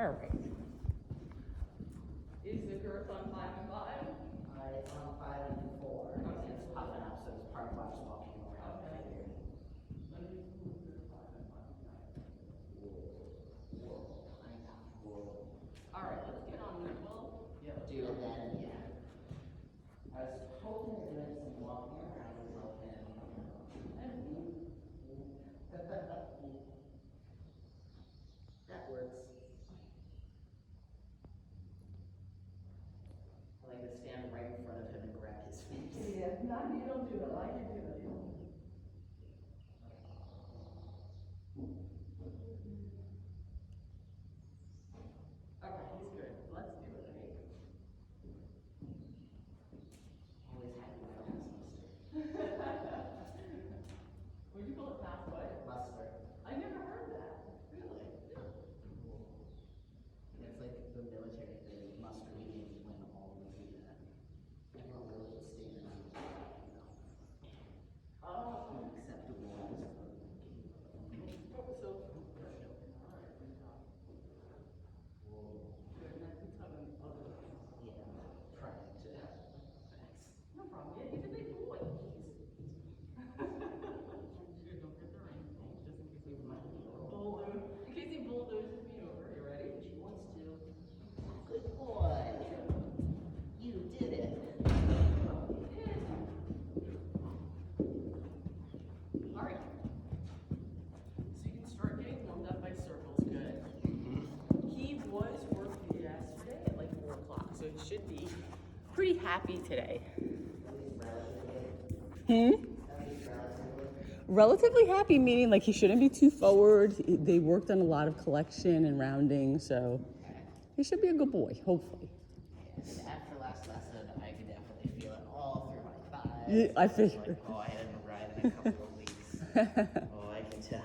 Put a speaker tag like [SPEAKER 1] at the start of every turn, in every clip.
[SPEAKER 1] All right. Is the girth on 5 and 5?
[SPEAKER 2] It's on 5 and 4.
[SPEAKER 1] Okay.
[SPEAKER 2] It's puffing up, so it's part of what's walking around.
[SPEAKER 1] Okay.
[SPEAKER 2] Here.
[SPEAKER 1] Let me move your 5 and 5.
[SPEAKER 2] Whoa. I know. Whoa.
[SPEAKER 1] All right, let's get on with it. Well,
[SPEAKER 2] Yep. Do that, yeah. I was hoping to do some walking around and help him. That works. I like to stand right in front of him and grab his face.
[SPEAKER 1] yeah, not you don't do it. I can do it. Okay, he's good. Let's do it, right?
[SPEAKER 2] Always happy with the house
[SPEAKER 1] Would you call it fast what?
[SPEAKER 2] muster.
[SPEAKER 1] I never heard that. Really?
[SPEAKER 2] It's like the military thing, muster meetings when all of the everyone really is standing on the
[SPEAKER 1] Oh.
[SPEAKER 2] acceptable as
[SPEAKER 1] So, good. Nice and tough and ugly.
[SPEAKER 2] yeah, trying to facts.
[SPEAKER 1] No problem. Yeah, he's a big boy. Good, don't get the ring. Just in case he bulldoze. In case he bulldozes me over. You ready?
[SPEAKER 2] She wants to. Good boy. You did it.
[SPEAKER 1] All right. So you can start getting warmed up by circles. Good. He was working yesterday at like 4 o'clock, so he should be pretty happy today. Relatively happy, meaning like he shouldn't be too forward. They worked on a lot of collection and rounding, so he should be a good boy, hopefully.
[SPEAKER 2] And after last lesson, I could definitely feel it all through my thighs.
[SPEAKER 1] Yeah, I figured.
[SPEAKER 2] Like, oh, I hadn't ride in a couple of weeks. Oh, I can tell.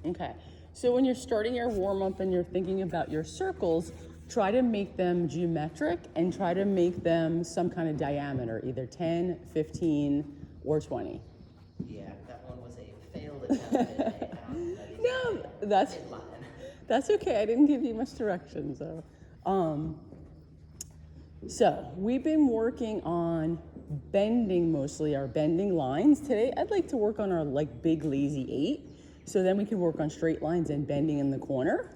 [SPEAKER 1] Okay, so when you're starting your warm-up and you're thinking about your circles, try to make them geometric and try to make them some kind of diameter, either 10, 15, or 20.
[SPEAKER 2] Yeah, that one was a failed attempt.
[SPEAKER 1] No, that's okay. I didn't give you much direction, so. So we've been working on bending mostly, our bending lines. Today, I'd like to work on our like big lazy 8. So then we can work on straight lines and bending in the corner,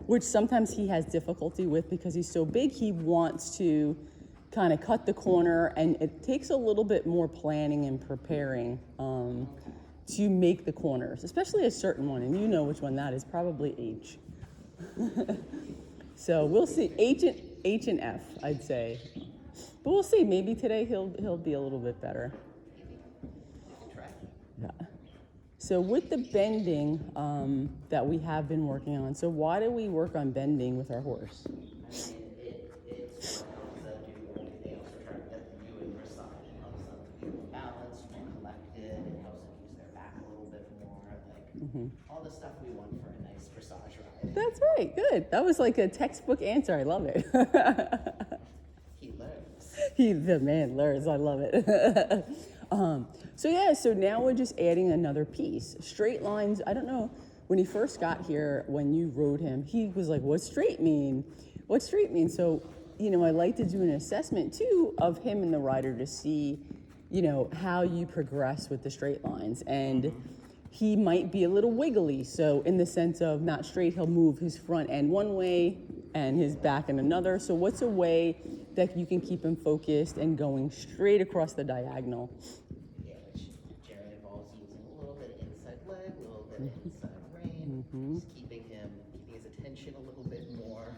[SPEAKER 1] which sometimes he has difficulty with because he's so big. He wants to kind of cut the corner, and it takes a little bit more planning and preparing to make the corners, especially a certain one, and you know which one that is, probably H. So we'll see, H and F, I'd say. But we'll see, maybe today he'll be a little bit better. Yeah. So with the bending that we have been working on, so why do we work on bending with our horse?
[SPEAKER 2] I mean, it's what helps them do everything else. We're trying to get you in dressage. It helps them be balanced, more collected. It helps them use their back a little bit more. Like all the stuff we want for a nice dressage ride.
[SPEAKER 1] That's right, good. That was like a textbook answer, I love it.
[SPEAKER 2] He learns.
[SPEAKER 1] The man learns, I love it. So now we're just adding another piece. Straight lines, I don't know, when he first got here, when you rode him, he was like, what's straight mean? What's straight mean? So, I like to do an assessment too of him and the rider to see, how you progress with the straight lines. And he might be a little wiggly. So in the sense of not straight, he'll move his front end one way and his back in another. So what's a way that you can keep him focused and going straight across the diagonal?
[SPEAKER 2] Yeah, which Jared involves using a little bit of inside leg, a little bit of inside rein, just keeping his attention a little bit more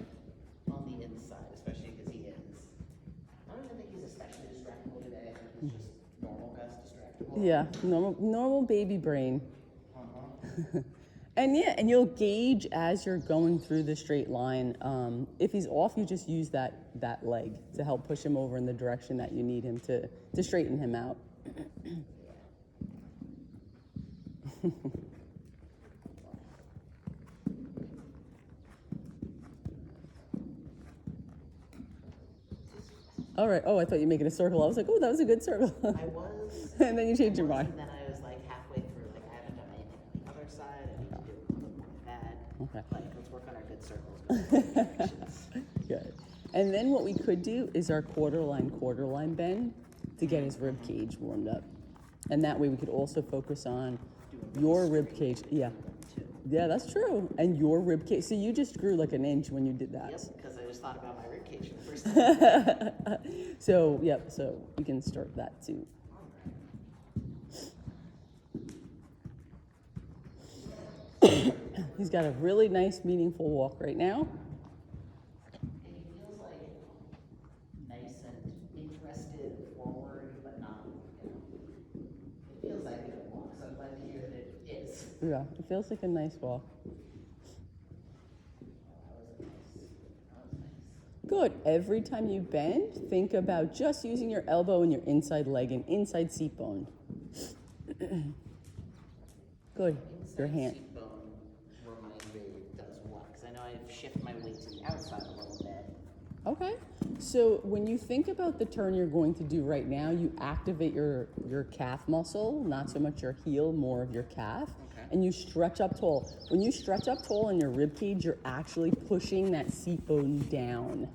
[SPEAKER 2] on the inside, especially because he is. I don't even think he's especially distractible today. I think he's just normal best distractible.
[SPEAKER 1] Yeah, normal baby brain. And you'll gauge as you're going through the straight line. If he's off, you just use that leg to help push him over in the direction that you need him to straighten him out. All right. Oh, I thought you were making a circle. I was like, oh, that was a good circle.
[SPEAKER 2] I was.
[SPEAKER 1] And then you changed your
[SPEAKER 2] I was,
[SPEAKER 1] mind.
[SPEAKER 2] And then I was like halfway through, like I haven't done anything on the other side. I need to do a little bit more of that.
[SPEAKER 1] Okay.
[SPEAKER 2] Like, let's work on our good circles. Go in both directions.
[SPEAKER 1] Good. And then what we could do is our quarter line bend to get his rib cage warmed up. And that way we could also focus on your rib cage. Yeah.
[SPEAKER 2] Too.
[SPEAKER 1] Yeah, that's true. And your rib cage. So you just grew like an inch when you did that.
[SPEAKER 2] Yep, because I just thought about my rib cage for the first time.
[SPEAKER 1] So, yep, so we can start that too. He's got a really nice, meaningful walk right now.
[SPEAKER 2] And he feels like nice and interested, forward, but not, you know, it feels like a good walk, so I'm glad to hear that it is.
[SPEAKER 1] Yeah, it feels like a nice walk.
[SPEAKER 2] That was nice.
[SPEAKER 1] Good. Every time you bend, think about just using your elbow and your inside leg and inside seat bone. Good. Your
[SPEAKER 2] Inside
[SPEAKER 1] hand.
[SPEAKER 2] seat bone remind me does what? Because I know I've shifted my weight to the outside a little bit.
[SPEAKER 1] Okay. So when you think about the turn you're going to do right now, you activate your calf muscle, not so much your heel, more of your calf.
[SPEAKER 2] Okay.
[SPEAKER 1] And you stretch up tall. When you stretch up tall in your rib cage, you're actually pushing that seat bone down.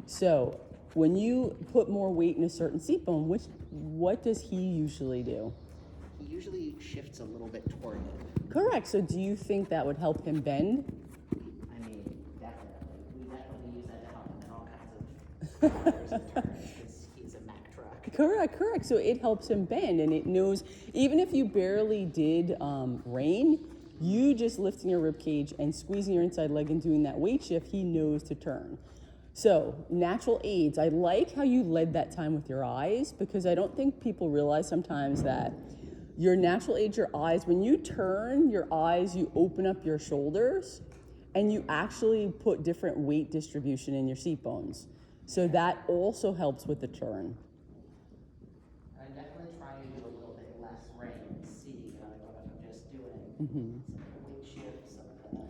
[SPEAKER 1] So when you put more weight in a certain seat bone, what does he usually do?
[SPEAKER 2] He usually shifts a little bit toward it.
[SPEAKER 1] Correct. So do you think that would help him bend?
[SPEAKER 2] I mean, definitely. We definitely use that to help him in all kinds of maneuvers and turns because he's a Mack truck.
[SPEAKER 1] Correct. So it helps him bend, and it knows, even if you barely did rein, you just lifting your rib cage and squeezing your inside leg and doing that weight shift, he knows to turn. So natural aids, I like how you led that time with your eyes, because I don't think people realize sometimes that your natural aids, your eyes, when you turn your eyes, you open up your shoulders and you actually put different weight distribution in your seat bones. So that also helps with the turn.
[SPEAKER 2] I'm definitely trying to do a little bit less rein C, like what I'm just doing. Some of the weight shifts, some of the,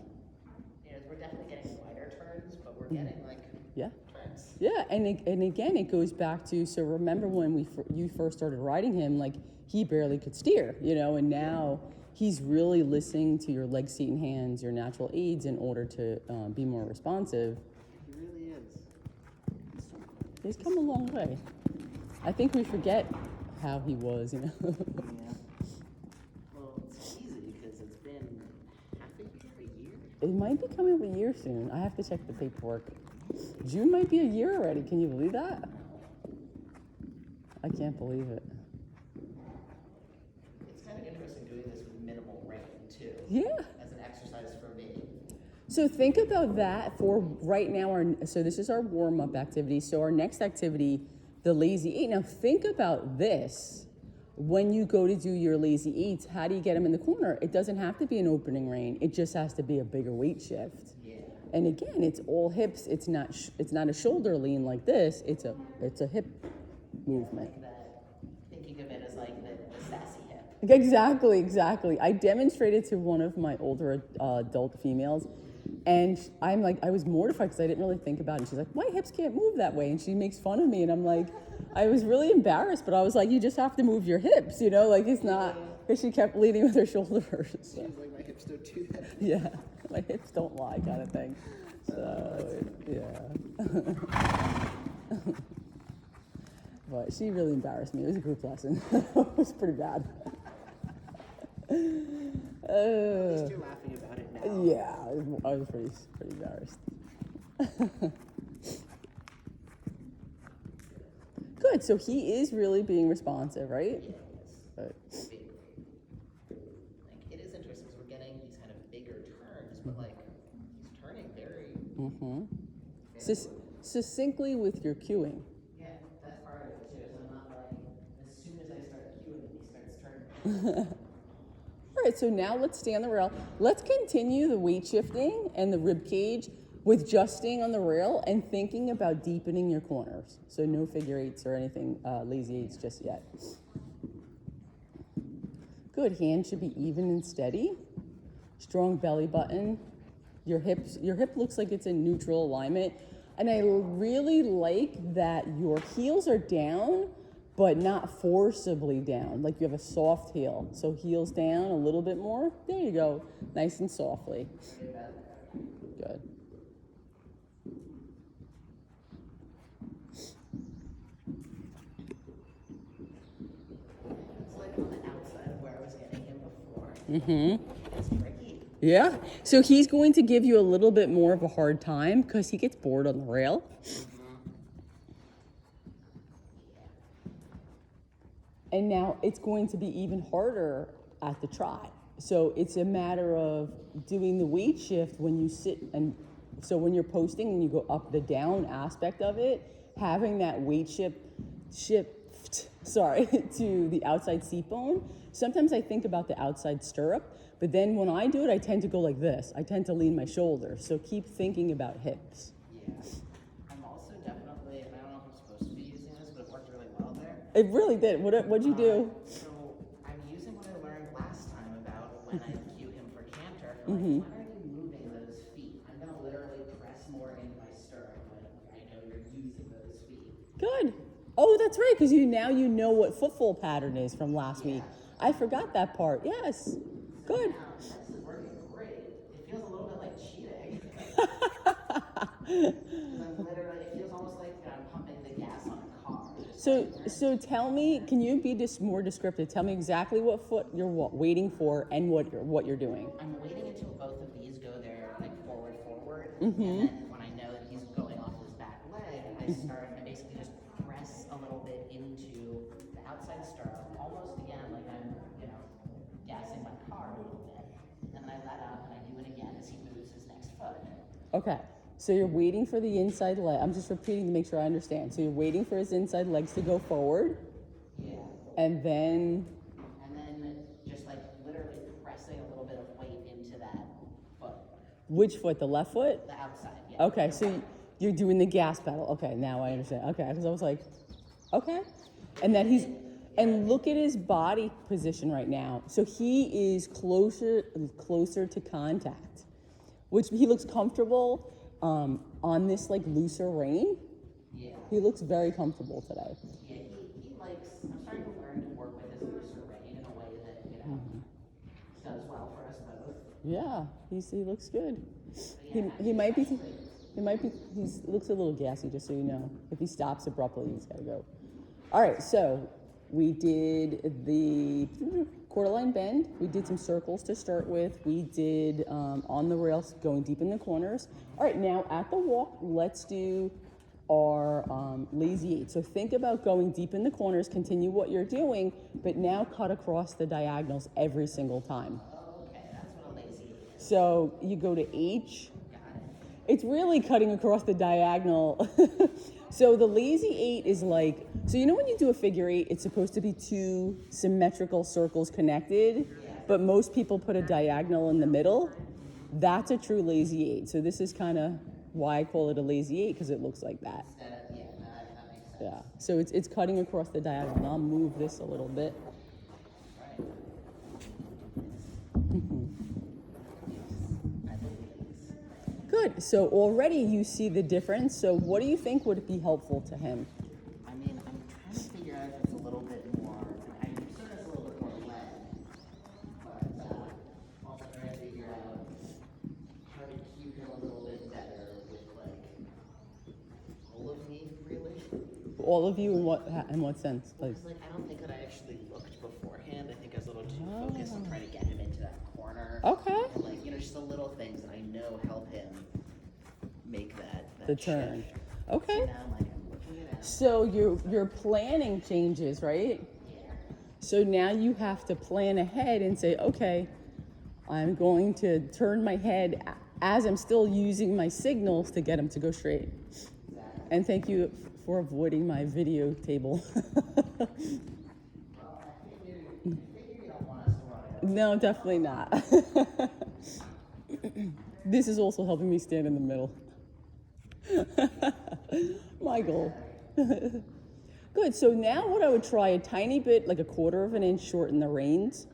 [SPEAKER 2] we're definitely getting wider turns, but we're getting like
[SPEAKER 1] Yeah.
[SPEAKER 2] turns.
[SPEAKER 1] Yeah, and again, it goes back to, so remember when you first started riding him, like he barely could steer, and now he's really listening to your leg, seat, and hands, your natural aids in order to be more responsive.
[SPEAKER 2] He really is.
[SPEAKER 1] He's come a long way. I think we forget how he was,
[SPEAKER 2] Yeah. Well, it's easy because it's been half a year.
[SPEAKER 1] It might be coming up a year soon. I have to check the paperwork. June might be a year already. Can you believe that? I can't believe it.
[SPEAKER 2] It's kind of interesting doing this with minimal rein too.
[SPEAKER 1] Yeah.
[SPEAKER 2] As an exercise for me.
[SPEAKER 1] So think about that for right now. So this is our warm-up activity. So our next activity, the lazy eight. Now think about this. When you go to do your lazy eights, how do you get them in the corner? It doesn't have to be an opening rein. It just has to be a bigger weight shift.
[SPEAKER 2] Yeah.
[SPEAKER 1] And again, it's all hips. It's not a shoulder lean like this. It's a hip movement.
[SPEAKER 2] Like that, thinking of it as like the sassy hip.
[SPEAKER 1] Exactly. I demonstrated to one of my older adult females, and I was mortified because I didn't really think about it. And she's like, my hips can't move that way. And she makes fun of me. And I'm like, I was really embarrassed, but I was like, you just have to move your hips, like it's not, because she kept leading with her shoulders. So.
[SPEAKER 2] Seems like my hips don't do that.
[SPEAKER 1] Yeah, my hips don't lie kind of thing. So, yeah. But she really embarrassed me. It was a group lesson. It was pretty bad.
[SPEAKER 2] At least you're laughing about it now.
[SPEAKER 1] Yeah, I was pretty embarrassed. Good, so he is really being responsive, right?
[SPEAKER 2] Yeah,
[SPEAKER 1] Good.
[SPEAKER 2] like it is interesting because we're getting these kind of bigger turns, but like he's turning very.
[SPEAKER 1] Succinctly with your cueing.
[SPEAKER 2] Yeah, that's part of it too. So I'm not like as soon as I start cueing, he starts turning.
[SPEAKER 1] All right, so now let's stay on the rail. Let's continue the weight shifting and the rib cage with just staying on the rail and thinking about deepening your corners. So no figure eights or anything, lazy eights just yet. Good, hands should be even and steady. Strong belly button. Your hip looks like it's in neutral alignment. And I really like that your heels are down, but not forcibly down. Like you have a soft heel. So heels down a little bit more. There you go. Nice and softly. Good.
[SPEAKER 2] It's like on the outside of where I was getting him before.
[SPEAKER 1] Mm-hmm.
[SPEAKER 2] It's tricky.
[SPEAKER 1] Yeah. So he's going to give you a little bit more of a hard time because he gets bored on the rail. And now it's going to be even harder at the trot. So it's a matter of doing the weight shift when you sit, and so when you're posting and you go up the down aspect of it, having that weight shift to the outside seat bone. Sometimes I think about the outside stirrup, but then when I do it, I tend to go like this. I tend to lean my shoulders. So keep thinking about hips.
[SPEAKER 2] Yeah. I'm also definitely, and I don't know if I'm supposed to be using this, but it worked really well there.
[SPEAKER 1] It really did. What'd you do?
[SPEAKER 2] So I'm using what I learned last time about when I cue him for canter. Like, when are you moving those feet? I'm gonna literally press more into my stirrup when I know you're using those feet.
[SPEAKER 1] Good. Oh, that's right, because you know what footfall pattern is from last week. I forgot that part. Yes. Good.
[SPEAKER 2] Now, this is working great. It feels a little bit like cheating. I'm literally, it feels almost like I'm pumping the gas on a car.
[SPEAKER 1] So tell me, can you be just more descriptive? Tell me exactly what foot you're waiting for and what you're doing.
[SPEAKER 2] I'm waiting until both of these go there, like forward, and then when I know that he's going off his back leg, I basically just press a little bit into the outside stirrup, almost again like I'm, gassing my car a little bit, and then I let up and I do it again as he moves his next foot.
[SPEAKER 1] Okay. So you're waiting for the inside leg. I'm just repeating to make sure I understand. So you're waiting for his inside legs to go forward.
[SPEAKER 2] Yeah.
[SPEAKER 1] And then
[SPEAKER 2] Just like literally pressing a little bit of weight into that foot.
[SPEAKER 1] which foot? The left foot?
[SPEAKER 2] The outside, yeah.
[SPEAKER 1] Okay, so you're doing the gas pedal. Okay, now I understand. Okay, because I was like, okay. And then and look at his body position right now. So he is closer to contact, which he looks comfortable on this like looser rein.
[SPEAKER 2] Yeah.
[SPEAKER 1] He looks very comfortable today.
[SPEAKER 2] Yeah, he likes, I'm starting to learn to work with his looser rein in a way that, does well for us both.
[SPEAKER 1] Yeah, he looks good.
[SPEAKER 2] Yeah,
[SPEAKER 1] He might be he looks a little gassy, just so you know. If he stops abruptly, he's got to go. All right, so we did the quarter-line bend. We did some circles to start with. We did on the rails, going deep in the corners. All right, now at the walk, let's do our lazy eight. So think about going deep in the corners, continue what you're doing, but now cut across the diagonals every single time.
[SPEAKER 2] Okay, that's what a lazy is.
[SPEAKER 1] So you go to H.
[SPEAKER 2] Got it.
[SPEAKER 1] It's really cutting across the diagonal. So the lazy eight is like, so you know when you do a figure eight, it's supposed to be two symmetrical circles connected, but most people put a diagonal in the middle. That's a true lazy eight. So this is kind of why I call it a lazy eight, because it looks like that.
[SPEAKER 2] That makes sense.
[SPEAKER 1] Yeah. So it's cutting across the diagonal. I'll move this a little bit.
[SPEAKER 2] Right. I believe.
[SPEAKER 1] Good. So already you see the difference. So what do you think would be helpful to him?
[SPEAKER 2] I mean, I'm trying to figure out if it's a little bit more, I'm sure it's a little bit more leg, but also trying to figure out how to cue him a little bit better with like all of me, really.
[SPEAKER 1] All of you in what sense? Like,
[SPEAKER 2] Because like I don't think that I actually looked beforehand. I think I was a little too focused on trying to get him into that corner.
[SPEAKER 1] okay.
[SPEAKER 2] And like, just the little things that I know help him make that
[SPEAKER 1] The turn.
[SPEAKER 2] shift.
[SPEAKER 1] Okay.
[SPEAKER 2] So now I'm like, I'm looking at him.
[SPEAKER 1] So your planning changes, right?
[SPEAKER 2] Yeah.
[SPEAKER 1] So now you have to plan ahead and say, okay, I'm going to turn my head as I'm still using my signals to get him to go straight. And thank you for avoiding my video table.
[SPEAKER 2] Well, I figured you don't want us to run it.
[SPEAKER 1] No, definitely not. This is also helping me stand in the middle. My goal. Good, so now what I would try a tiny bit, like a quarter of an inch shorten the reins.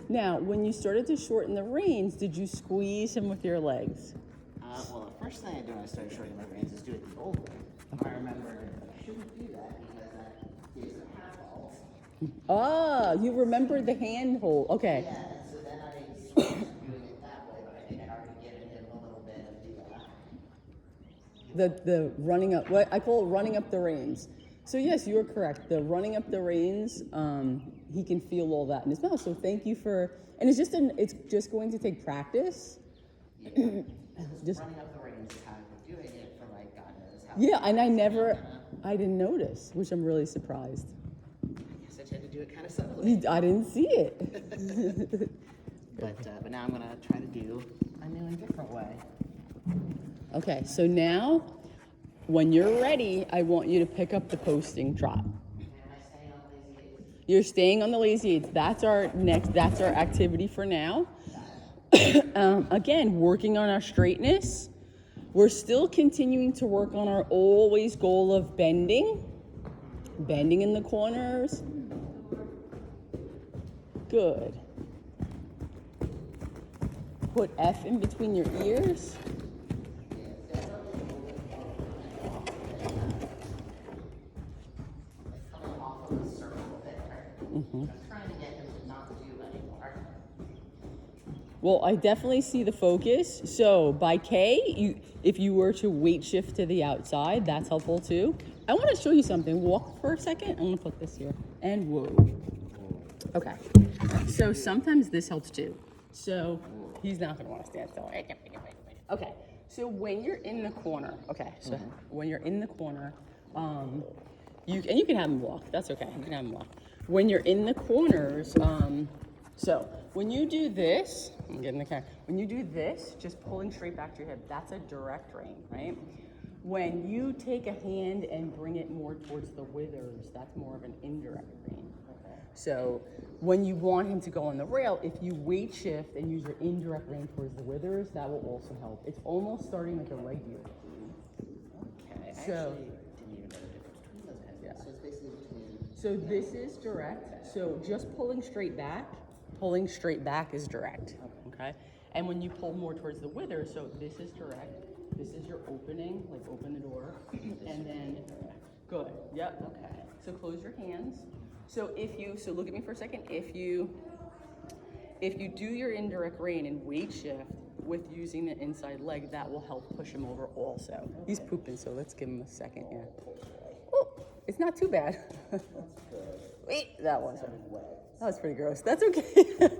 [SPEAKER 1] Now, when you started to shorten the reins, did you squeeze him with your legs?
[SPEAKER 2] Well, the first thing I did when I started shortening my reins is do it the old way. I remember I shouldn't do that because that gives a half fault.
[SPEAKER 1] Ah, you remembered the handhold. Okay.
[SPEAKER 2] Yeah, and so then I started doing it that way, but I think I'd already given him a little bit of
[SPEAKER 1] The running up, what I call it running up the reins. So yes, you are correct. The running up the reins, he can feel all that in his mouth. So thank you for, and it's just going to take practice.
[SPEAKER 2] Just running up the reins is how I've been doing it for like God knows how.
[SPEAKER 1] Yeah, and I didn't notice, which I'm really surprised.
[SPEAKER 2] I guess I tried to do it kind of subtly.
[SPEAKER 1] I didn't see it.
[SPEAKER 2] But now I'm gonna try to do a new and different way.
[SPEAKER 1] Okay, so now, when you're ready, I want you to pick up the posting trot.
[SPEAKER 2] Am I staying on lazy eights?
[SPEAKER 1] You're staying on the lazy eights. That's our activity for now. Again, working on our straightness. We're still continuing to work on our always goal of bending in the corners. Good. Put F in between your ears.
[SPEAKER 2] Coming off of the circle there. I'm trying to get him to not do anymore.
[SPEAKER 1] Well, I definitely see the focus. So by K, if you were to weight shift to the outside, that's helpful too. I want to show you something. Walk for a second. I'm going to put this here. And whoa. Okay. So sometimes this helps too. So he's not going to want to stand still. Okay. So when you're in the corner, when you're in the corner, you can have him walk. That's okay. You can have him walk. When you're in the corners, so when you do this, I'm getting the camera. When you do this, just pulling straight back to your hip, that's a direct rein, right? When you take a hand and bring it more towards the withers, that's more of an indirect rein. So when you want him to go on the rail, if you weight shift and use your indirect rein towards the withers, that will also help. It's almost starting like a regular rein.
[SPEAKER 2] Okay, I
[SPEAKER 1] So-
[SPEAKER 2] actually didn't even know the difference between those heads.
[SPEAKER 1] Yeah.
[SPEAKER 2] So it's basically between.
[SPEAKER 1] So this is direct. So just pulling straight back is direct. Okay. And when you pull more towards the wither, so this is direct. This is your opening, like open the door, and then good. Yep. Okay. So close your hands. So look at me for a second. If you do your indirect rein and weight shift with using the inside leg, that will help push him over also. He's pooping, so let's give him a second. Yeah. Oh, it's not too bad. Wait, that was pretty gross. That's okay.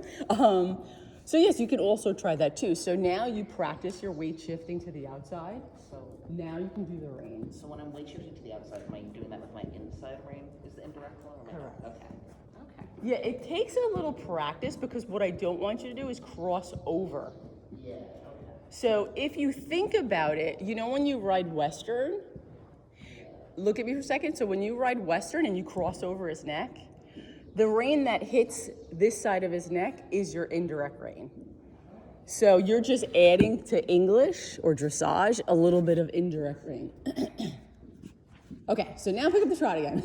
[SPEAKER 1] So yes, you can also try that too. So now you practice your weight shifting to the outside. So now you can do the rein.
[SPEAKER 2] So when I'm weight shifting to the outside, am I doing that with my inside rein? Is the indirect one? Or
[SPEAKER 1] Correct.
[SPEAKER 2] Okay. Okay.
[SPEAKER 1] Yeah, it takes a little practice because what I don't want you to do is cross over.
[SPEAKER 2] Yeah. Okay.
[SPEAKER 1] So if you think about it, you know when you ride Western, look at me for a second. So when you ride Western and you cross over his neck, the rein that hits this side of his neck is your indirect rein. So you're just adding to English or dressage a little bit of indirect rein. Okay, so now pick up the trot again.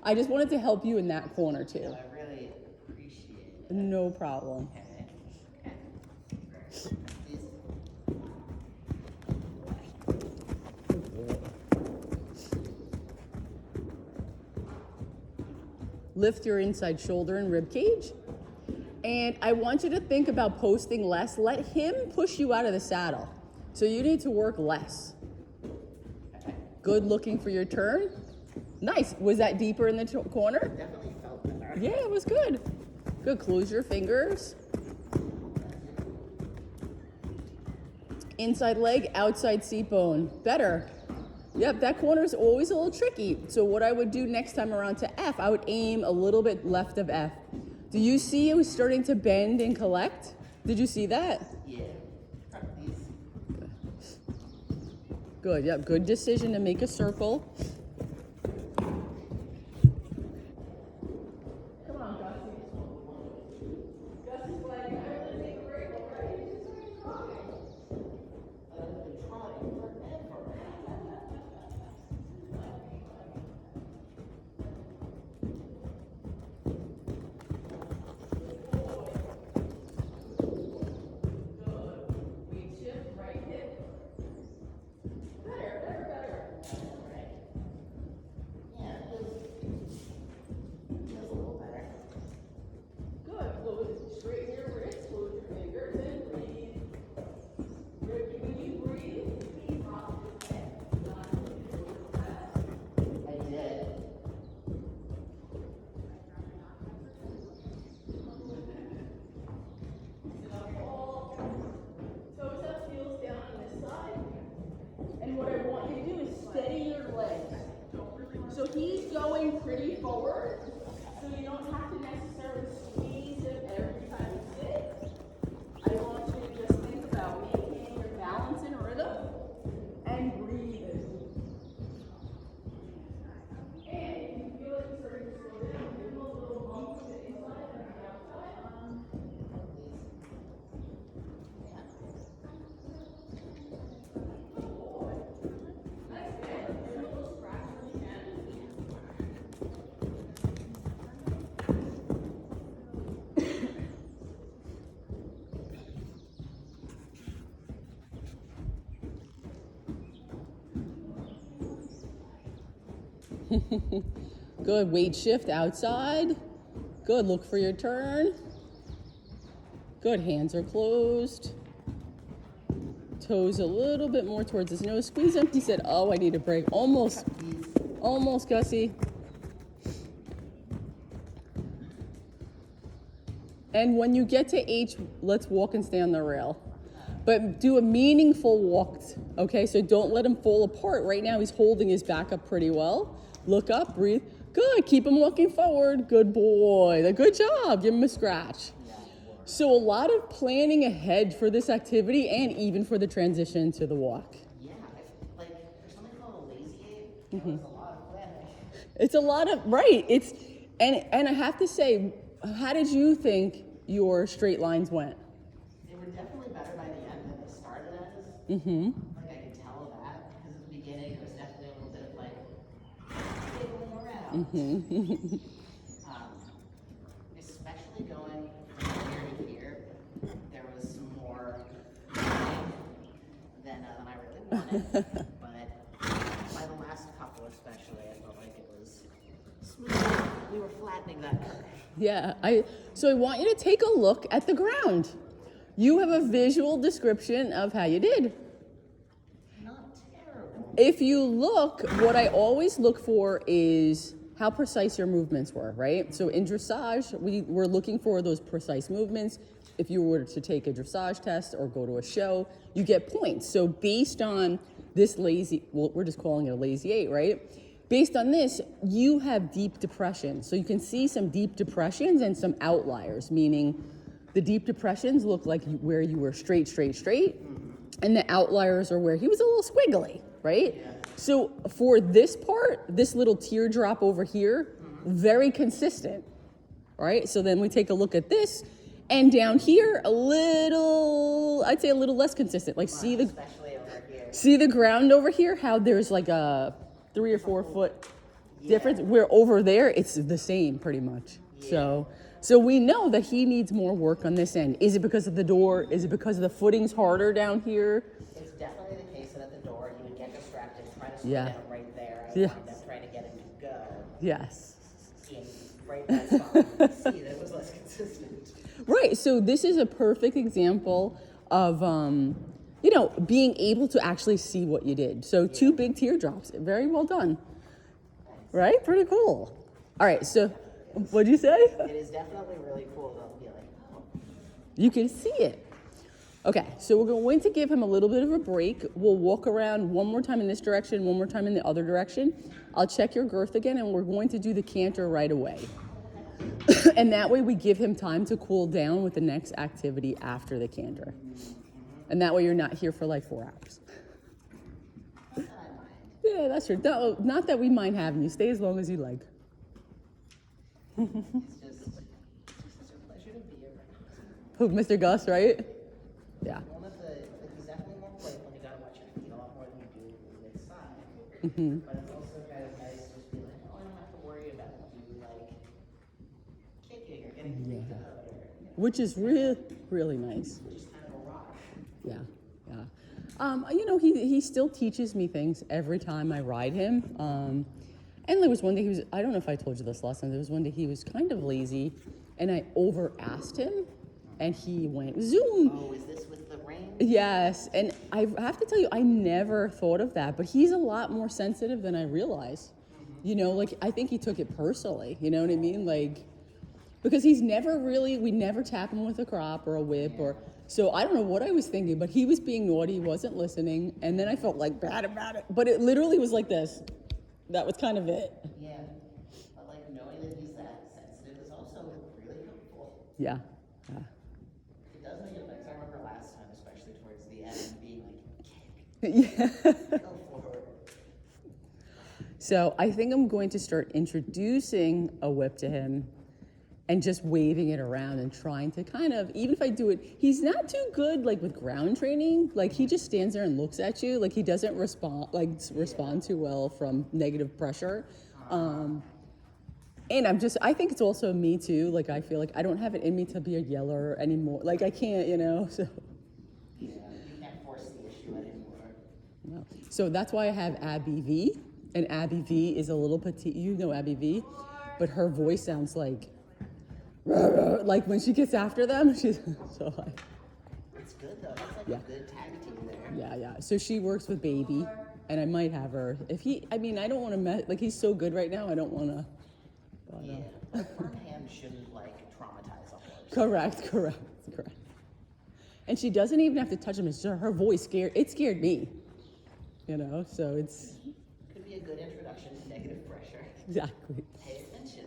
[SPEAKER 1] I just wanted to help you in that corner too.
[SPEAKER 2] I really appreciate it.
[SPEAKER 1] No problem.
[SPEAKER 2] Okay. These-
[SPEAKER 1] Lift your inside shoulder and rib cage. And I want you to think about posting less. Let him push you out of the saddle. So you need to work less. Good looking for your turn. Nice. Was that deeper in the corner?
[SPEAKER 2] Definitely felt better.
[SPEAKER 1] Yeah, it was good. Good. Close your fingers. Inside leg, outside seat bone. Better. Yep, that corner is always a little tricky. So what I would do next time around to F, I would aim a little bit left of F. Do you see it was starting to bend and collect? Did you see that?
[SPEAKER 2] Yeah. These.
[SPEAKER 1] Good, yep, good decision to make a circle. Come on, Gussie. Gussie's like, I'm gonna take a break already. Good, weight shift outside. Good, look for your turn. Good, hands are closed. Toes a little bit more towards his nose. Squeeze him. He said, oh, I need a break. Almost, Gussie. And when you get to H, let's walk and stay on the rail. But do a meaningful walk, okay? So don't let him fall apart. Right now he's holding his back up pretty well. Look up, breathe. Good, keep him walking forward. Good boy, good job. Give him a scratch. So a lot of planning ahead for this activity and even for the transition to the walk.
[SPEAKER 2] Yeah, like there's something called a lazy eight. There's a lot of planning.
[SPEAKER 1] It's a lot of, right, and I have to say, how did you think your straight lines went?
[SPEAKER 2] They were definitely better by the end than they started as. Like I could tell that because at the beginning it was definitely a little bit of like wiggling around. Especially going from here to here, there was some more than I really wanted. But by the last couple, especially, I felt like it was smooth. We were flattening that curve.
[SPEAKER 1] Yeah, so I want you to take a look at the ground. You have a visual description of how you did.
[SPEAKER 2] Not terrible.
[SPEAKER 1] If you look, what I always look for is how precise your movements were, right? So in dressage, we're looking for those precise movements. If you were to take a dressage test or go to a show, you get points. So based on this lazy, well, we're just calling it a lazy eight, right? Based on this, you have deep depression. So you can see some deep depressions and some outliers, meaning the deep depressions look like where you were straight, and the outliers are where he was a little squiggly, right?
[SPEAKER 2] Yeah.
[SPEAKER 1] So for this part, this little teardrop over here, very consistent, right? So then we take a look at this, and down here, I'd say a little less consistent. Like
[SPEAKER 2] Especially over here.
[SPEAKER 1] see the ground over here, how there's like a 3 or 4 foot difference, where over there, it's the same pretty much.
[SPEAKER 2] Yeah.
[SPEAKER 1] So we know that he needs more work on this end. Is it because of the door? Is it because the footing's harder down here?
[SPEAKER 2] It's definitely the case that at the door he would get distracted, try to slow
[SPEAKER 1] Yeah.
[SPEAKER 2] down right there, and
[SPEAKER 1] Yeah.
[SPEAKER 2] wind up trying to get him to go.
[SPEAKER 1] Yes.
[SPEAKER 2] And right in that spot, you could see that it was less consistent.
[SPEAKER 1] Right, so this is a perfect example of, being able to actually see what you did. So 2 big teardrops, very well done. Right, pretty cool. All right, so what'd you say?
[SPEAKER 2] It is definitely really cool to be like, oh,
[SPEAKER 1] You can see it. Okay, so we're going to give him a little bit of a break. We'll walk around one more time in this direction, one more time in the other direction. I'll check your girth again, and we're going to do the canter right away. And that way we give him time to cool down with the next activity after the canter. And that way you're not here for like 4 hours.
[SPEAKER 2] not that I mind.
[SPEAKER 1] Yeah, that's true. No, not that we mind having you. Stay as long as you like.
[SPEAKER 2] It's just such a pleasure to be around.
[SPEAKER 1] Who, Mr. Gus, right? Yeah.
[SPEAKER 2] One of the, he's definitely more playful, you gotta watch your feet a lot more than you do with side. But it's also kind of nice to just be like, oh, I don't have to worry about you, like, kicking or getting kicked out, or,
[SPEAKER 1] Which is really nice.
[SPEAKER 2] just kind of a rock.
[SPEAKER 1] Yeah, yeah. He still teaches me things every time I ride him. And there was one day I don't know if I told you this last time, there was one day he was kind of lazy, and I over-asked him, and he went zoom.
[SPEAKER 2] Oh, is this with the rain?
[SPEAKER 1] Yes, and I have to tell you, I never thought of that, but he's a lot more sensitive than I realized. I think he took it personally, you know what I mean? Like, because we never tap him with a crop or a whip so I don't know what I was thinking, but he was being naughty, he wasn't listening, and then I felt like bad about it. But it literally was like this. That was kind of it.
[SPEAKER 2] Yeah. But like knowing that he's that sensitive is also really helpful.
[SPEAKER 1] Yeah.
[SPEAKER 2] It does make it effects. I remember last time, especially towards the end, being like,
[SPEAKER 1] Yeah.
[SPEAKER 2] go forward.
[SPEAKER 1] So I think I'm going to start introducing a whip to him and just waving it around and trying to kind of, even if I do it, he's not too good like with ground training. Like he just stands there and looks at you. Like he doesn't respond too well from negative pressure. And I think it's also me too. Like I feel like I don't have it in me to be a yeller anymore. Like I can't, so.
[SPEAKER 2] Yeah, you can't force the issue anymore.
[SPEAKER 1] No. So that's why I have Abby V And Abby V is a little petite. You know Abby V, but her voice sounds like when she gets after them. She's so like.
[SPEAKER 2] It's good though. It's like
[SPEAKER 1] Yeah.
[SPEAKER 2] a good tag team there.
[SPEAKER 1] Yeah. So she works with Baby, and I might have her. If he, I mean, I don't want to like he's so good right now. I don't want to.
[SPEAKER 2] Yeah. Like one hand shouldn't like traumatize a horse.
[SPEAKER 1] Correct. And she doesn't even have to touch him. It's just her voice scared. It scared me. You know, so it's
[SPEAKER 2] Could be a good introduction to negative pressure.
[SPEAKER 1] exactly.
[SPEAKER 2] Pay attention,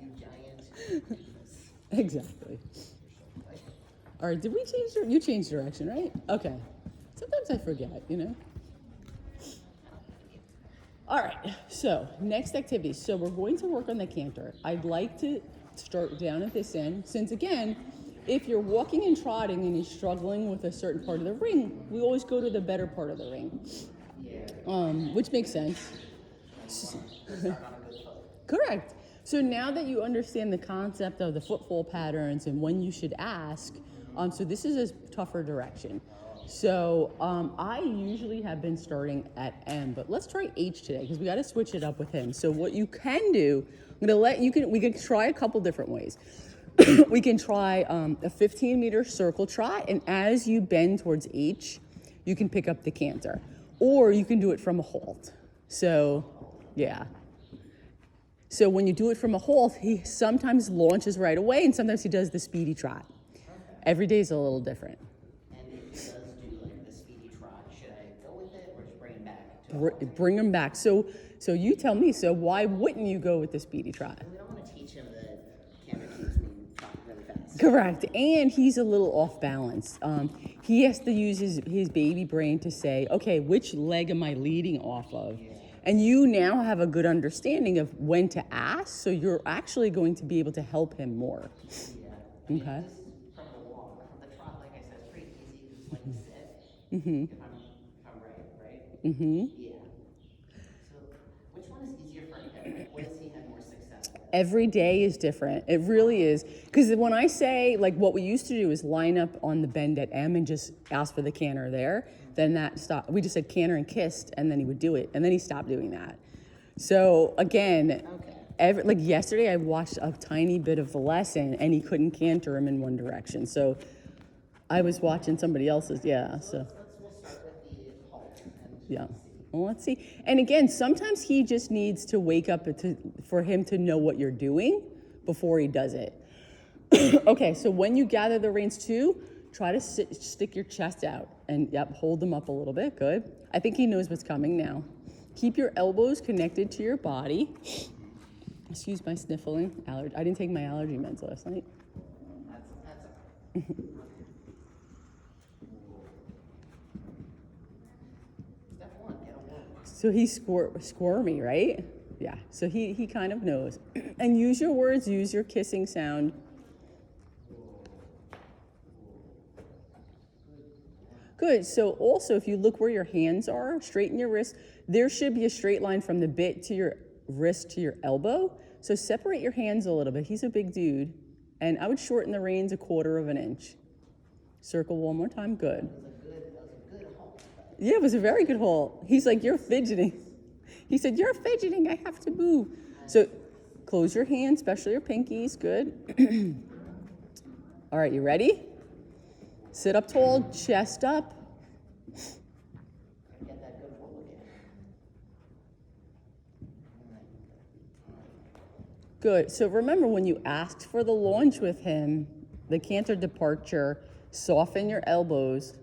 [SPEAKER 2] you giant doofus.
[SPEAKER 1] Exactly.
[SPEAKER 2] Like,
[SPEAKER 1] All right, did we change? You changed direction, right? Okay. Sometimes I forget, you know. All right. So next activity. So we're going to work on the canter. I'd like to start down at this end, since again, if you're walking and trotting and you're struggling with a certain part of the ring, we always go to the better part of the ring, which makes sense.
[SPEAKER 2] start on a good foot.
[SPEAKER 1] Correct. So now that you understand the concept of the footfall patterns and when you should ask, so this is a tougher direction. So I usually have been starting at M, but let's try H today because we got to switch it up with him. So what you can do, we can try a couple different ways. We can try a 15-meter circle trot, and as you bend towards H, you can pick up the canter, or you can do it from a halt. So, yeah. So when you do it from a halt, he sometimes launches right away, and sometimes he does the speedy trot. Every day is a little different.
[SPEAKER 2] And if he does do like the speedy trot, should I go with it or just bring him back to
[SPEAKER 1] Bring him back. So you tell me. So why wouldn't you go with the speedy trot?
[SPEAKER 2] We don't want to teach him that canter keeps me trotting really fast.
[SPEAKER 1] Correct. And he's a little off balance. He has to use his baby brain to say, okay, which leg am I leading off of? And you now have a good understanding of when to ask, so you're actually going to be able to help him more.
[SPEAKER 2] Yeah.
[SPEAKER 1] Okay.
[SPEAKER 2] This from the walk, from the trot, like I said, it's pretty easy. Just like sit. If I'm right? Yeah. So which one is easier for him? Like, what has he had more success with?
[SPEAKER 1] Every day is different. It really is. Because when I say, like, what we used to do is line up on the bend at M and just ask for the canter there, then that stopped. We just said canter and kissed, and then he would do it. And then he stopped doing that. So, again, like yesterday, I watched a tiny bit of the lesson, and he couldn't canter him in one direction. So I was watching somebody else's, yeah. So,
[SPEAKER 2] We'll start with the halt. And
[SPEAKER 1] yeah. Well, let's see. And again, sometimes he just needs to wake up for him to know what you're doing before he does it. Okay, so when you gather the reins too, try to stick your chest out and hold them up a little bit. Good. I think he knows what's coming now. Keep your elbows connected to your body. Excuse my sniffling. I didn't take my allergy meds last night.
[SPEAKER 2] that's step one, get a walk.
[SPEAKER 1] So he's squirmy, right? Yeah, so he kind of knows. And use your words, use your kissing sound. Good, so also if you look where your hands are, straighten your wrist. There should be a straight line from the bit to your wrist to your elbow. So separate your hands a little bit. He's a big dude. And I would shorten the reins 1/4 of an inch. Circle one more time, good.
[SPEAKER 2] That was a good halt.
[SPEAKER 1] Yeah, it was a very good halt. He's like, you're fidgeting. He said, you're fidgeting, I have to move. So close your hands, especially your pinkies, good. All right, you ready? Sit up tall, chest up.
[SPEAKER 2] Get that good roll again.
[SPEAKER 1] Good. So remember when you asked for the launch with him, the canter departure, soften your elbows.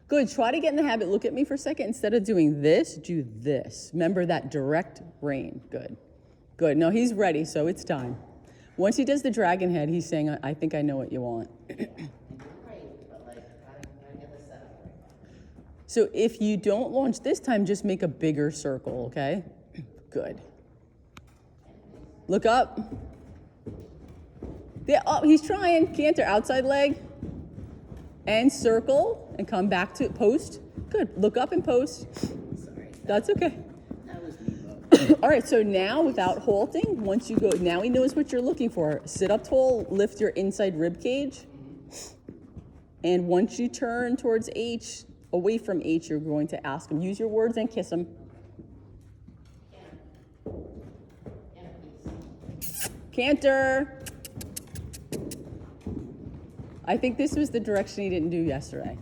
[SPEAKER 1] Good. Try to get in the habit. Look at me for a second. Instead of doing this, do this. Remember that direct rein. Good. Good. No, he's ready, so it's time. Once he does the dragon head, he's saying, I think I know what you want. So if you don't launch this time, just make a bigger circle, okay? Good. Look up. Yeah, oh, he's trying. Canter, outside leg. And circle, and come back to post. Good. Look up and post.
[SPEAKER 2] Sorry.
[SPEAKER 1] That's okay.
[SPEAKER 2] That was me.
[SPEAKER 1] All right, so now without halting, once you go, now he knows what you're looking for. Sit up tall, lift your inside rib cage. And once you turn towards H, away from H, you're going to ask him, use your words and kiss him. Canter. I think this was the direction he didn't do yesterday.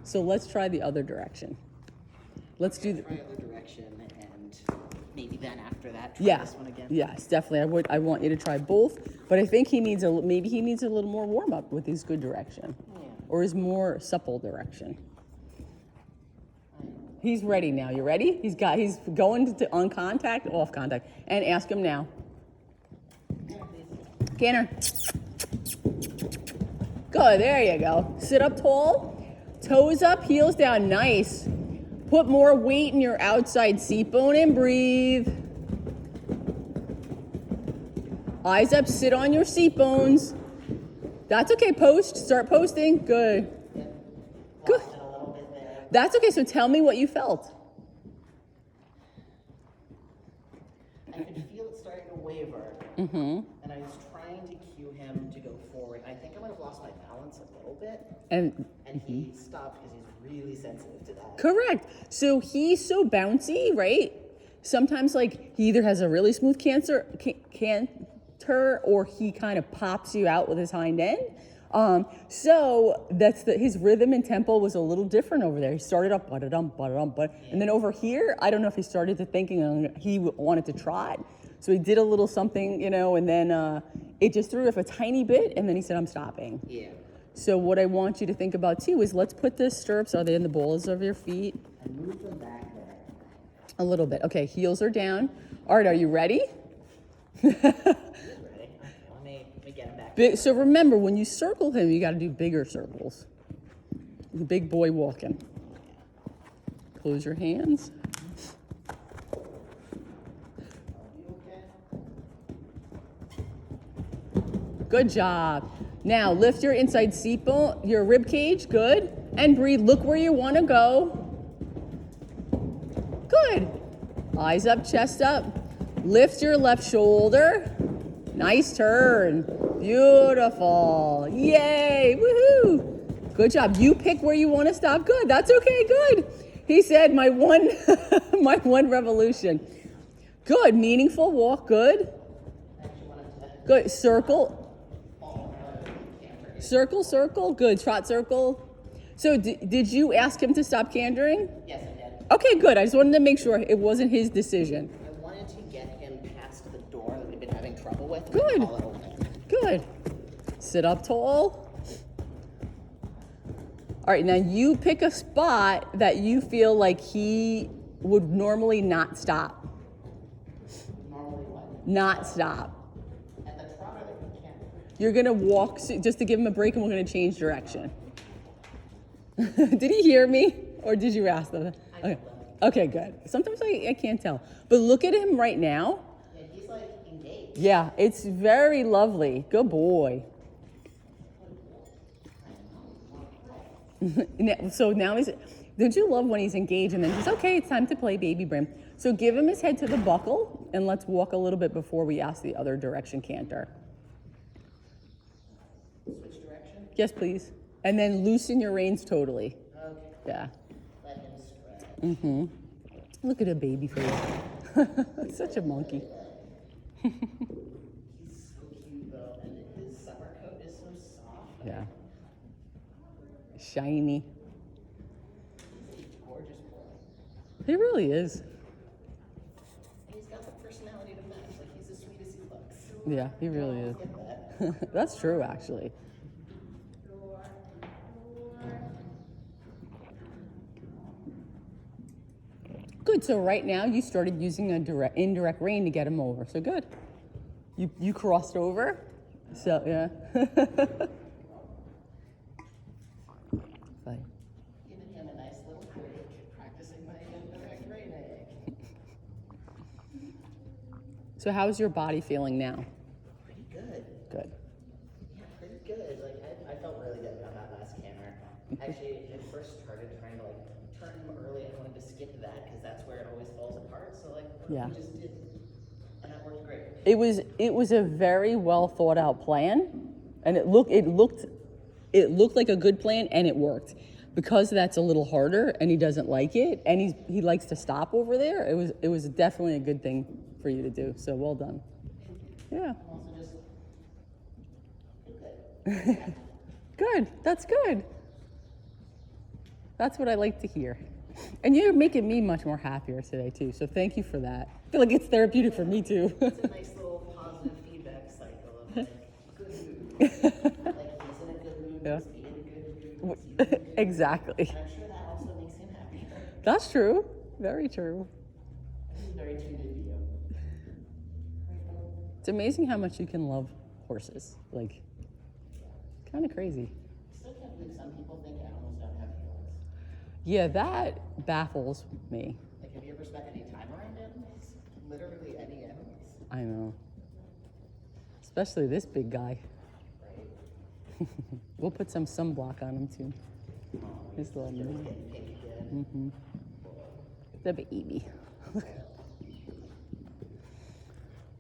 [SPEAKER 1] So let's try the other direction. Let's do
[SPEAKER 2] Try other direction, and maybe then after that, try
[SPEAKER 1] yeah.
[SPEAKER 2] this one again.
[SPEAKER 1] Yes, definitely. I want you to try both, but I think maybe he needs a little more warm up with his good direction.
[SPEAKER 2] Yeah.
[SPEAKER 1] Or his more supple direction. He's ready now. You ready? He's going to on contact, off contact, and ask him now. Canner. Good, there you go. Sit up tall, toes up, heels down, nice. Put more weight in your outside seat bone and breathe. Eyes up, sit on your seat bones. That's okay, start posting, good. Good.
[SPEAKER 2] Lost it a little bit there.
[SPEAKER 1] That's okay, so tell me what you felt.
[SPEAKER 2] I could feel it starting to waver, and I was trying to cue him to go forward. I think I might have lost my balance a little bit,
[SPEAKER 1] And
[SPEAKER 2] he stopped because he's really sensitive to that.
[SPEAKER 1] correct. So he's so bouncy, right? Sometimes like he either has a really smooth canter or he kind of pops you out with his hind end. So that's his rhythm and tempo was a little different over there. He started up, and then over here, I don't know if he started to thinking he wanted to trot. So he did a little something, and then it just threw off a tiny bit, and then he said, I'm stopping.
[SPEAKER 2] Yeah.
[SPEAKER 1] So what I want you to think about too is let's put the stirrups, are they in the balls of your feet?
[SPEAKER 2] And move them back there.
[SPEAKER 1] A little bit. Okay, heels are down. All right, are you ready?
[SPEAKER 2] He's ready. Let me get him back.
[SPEAKER 1] So remember, when you circle him, you got to do bigger circles. The big boy walking. Close your hands. Good job. Now lift your inside seat bone, your rib cage, good. And breathe, look where you want to go. Good. Eyes up, chest up. Lift your left shoulder. Nice turn. Beautiful. Yay, woohoo. Good job. You pick where you want to stop. Good, that's okay, good. He said my one, my one revolution. Good, meaningful walk, good. Good, circle. Circle, circle, good. Trot circle. So did you ask him to stop cantering?
[SPEAKER 2] Yes, I did.
[SPEAKER 1] Okay, good. I just wanted to make sure it wasn't his decision.
[SPEAKER 2] I wanted to get him past the door that we've been having trouble with.
[SPEAKER 1] Good.
[SPEAKER 2] Call it open.
[SPEAKER 1] Good. Sit up tall. All right, now you pick a spot that you feel like he would normally not stop.
[SPEAKER 2] Normally what?
[SPEAKER 1] Not stop.
[SPEAKER 2] At the trot or the canter?
[SPEAKER 1] You're gonna walk just to give him a break, and we're gonna change direction. Did he hear me, or did you ask them? Okay, okay, good. Sometimes I can't tell, but look at him right now.
[SPEAKER 2] Yeah, he's like engaged.
[SPEAKER 1] Yeah, it's very lovely. Good boy. So now don't you love when he's engaged and then he's okay, it's time to play baby Brim. So give him his head to the buckle and let's walk a little bit before we ask the other direction canter.
[SPEAKER 2] Switch direction?
[SPEAKER 1] Yes, please. And then loosen your reins totally.
[SPEAKER 2] Okay.
[SPEAKER 1] Yeah.
[SPEAKER 2] Let him stretch.
[SPEAKER 1] Look at a baby face. Such a monkey.
[SPEAKER 2] He's so cute though, and his summer coat is so soft.
[SPEAKER 1] Yeah. Shiny.
[SPEAKER 2] He's a gorgeous boy.
[SPEAKER 1] He really is.
[SPEAKER 2] And he's got the personality to match. Like he's as sweet as he looks.
[SPEAKER 1] Yeah, he really is.
[SPEAKER 2] Get that.
[SPEAKER 1] That's true, actually. Good. So right now you started using a indirect rein to get him over. So good. You crossed over. So yeah. Fine.
[SPEAKER 2] Giving him a nice little break, practicing my indirect rein egg.
[SPEAKER 1] So how's your body feeling now?
[SPEAKER 2] Pretty good.
[SPEAKER 1] Good.
[SPEAKER 2] Yeah, pretty good. Like I felt really good about that last camera. Actually, I first started trying to like turn him early. I wanted to skip that because that's where it always falls apart. So like
[SPEAKER 1] Yeah.
[SPEAKER 2] we just did, and that worked great.
[SPEAKER 1] It was a very well thought out plan, and it looked like a good plan, and it worked. Because that's a little harder, and he doesn't like it, and he likes to stop over there. It was definitely a good thing for you to do. So well done. Yeah.
[SPEAKER 2] I'm also just
[SPEAKER 1] Good. That's good. That's what I like to hear. And you're making me much more happier today too. So thank you for that. I feel like it's therapeutic for me too.
[SPEAKER 2] It's a nice little positive feedback cycle of like good mood. Like he's in a good mood,
[SPEAKER 1] Yeah.
[SPEAKER 2] he's being in a good mood, he's eating a good mood.
[SPEAKER 1] Exactly.
[SPEAKER 2] And I'm sure that also makes him happier.
[SPEAKER 1] That's true. Very true.
[SPEAKER 2] He's very tuned into you.
[SPEAKER 1] It's amazing how much you can love horses. Like, kind of crazy.
[SPEAKER 2] I still can't believe some people think animals don't have feelings.
[SPEAKER 1] Yeah, that baffles me.
[SPEAKER 2] Like, have you ever spent any time around animals? Literally any animals,
[SPEAKER 1] I know. Especially this big guy.
[SPEAKER 2] right?
[SPEAKER 1] We'll put some sunblock on him too. His little
[SPEAKER 2] You're
[SPEAKER 1] man.
[SPEAKER 2] getting pink again.
[SPEAKER 1] The baby.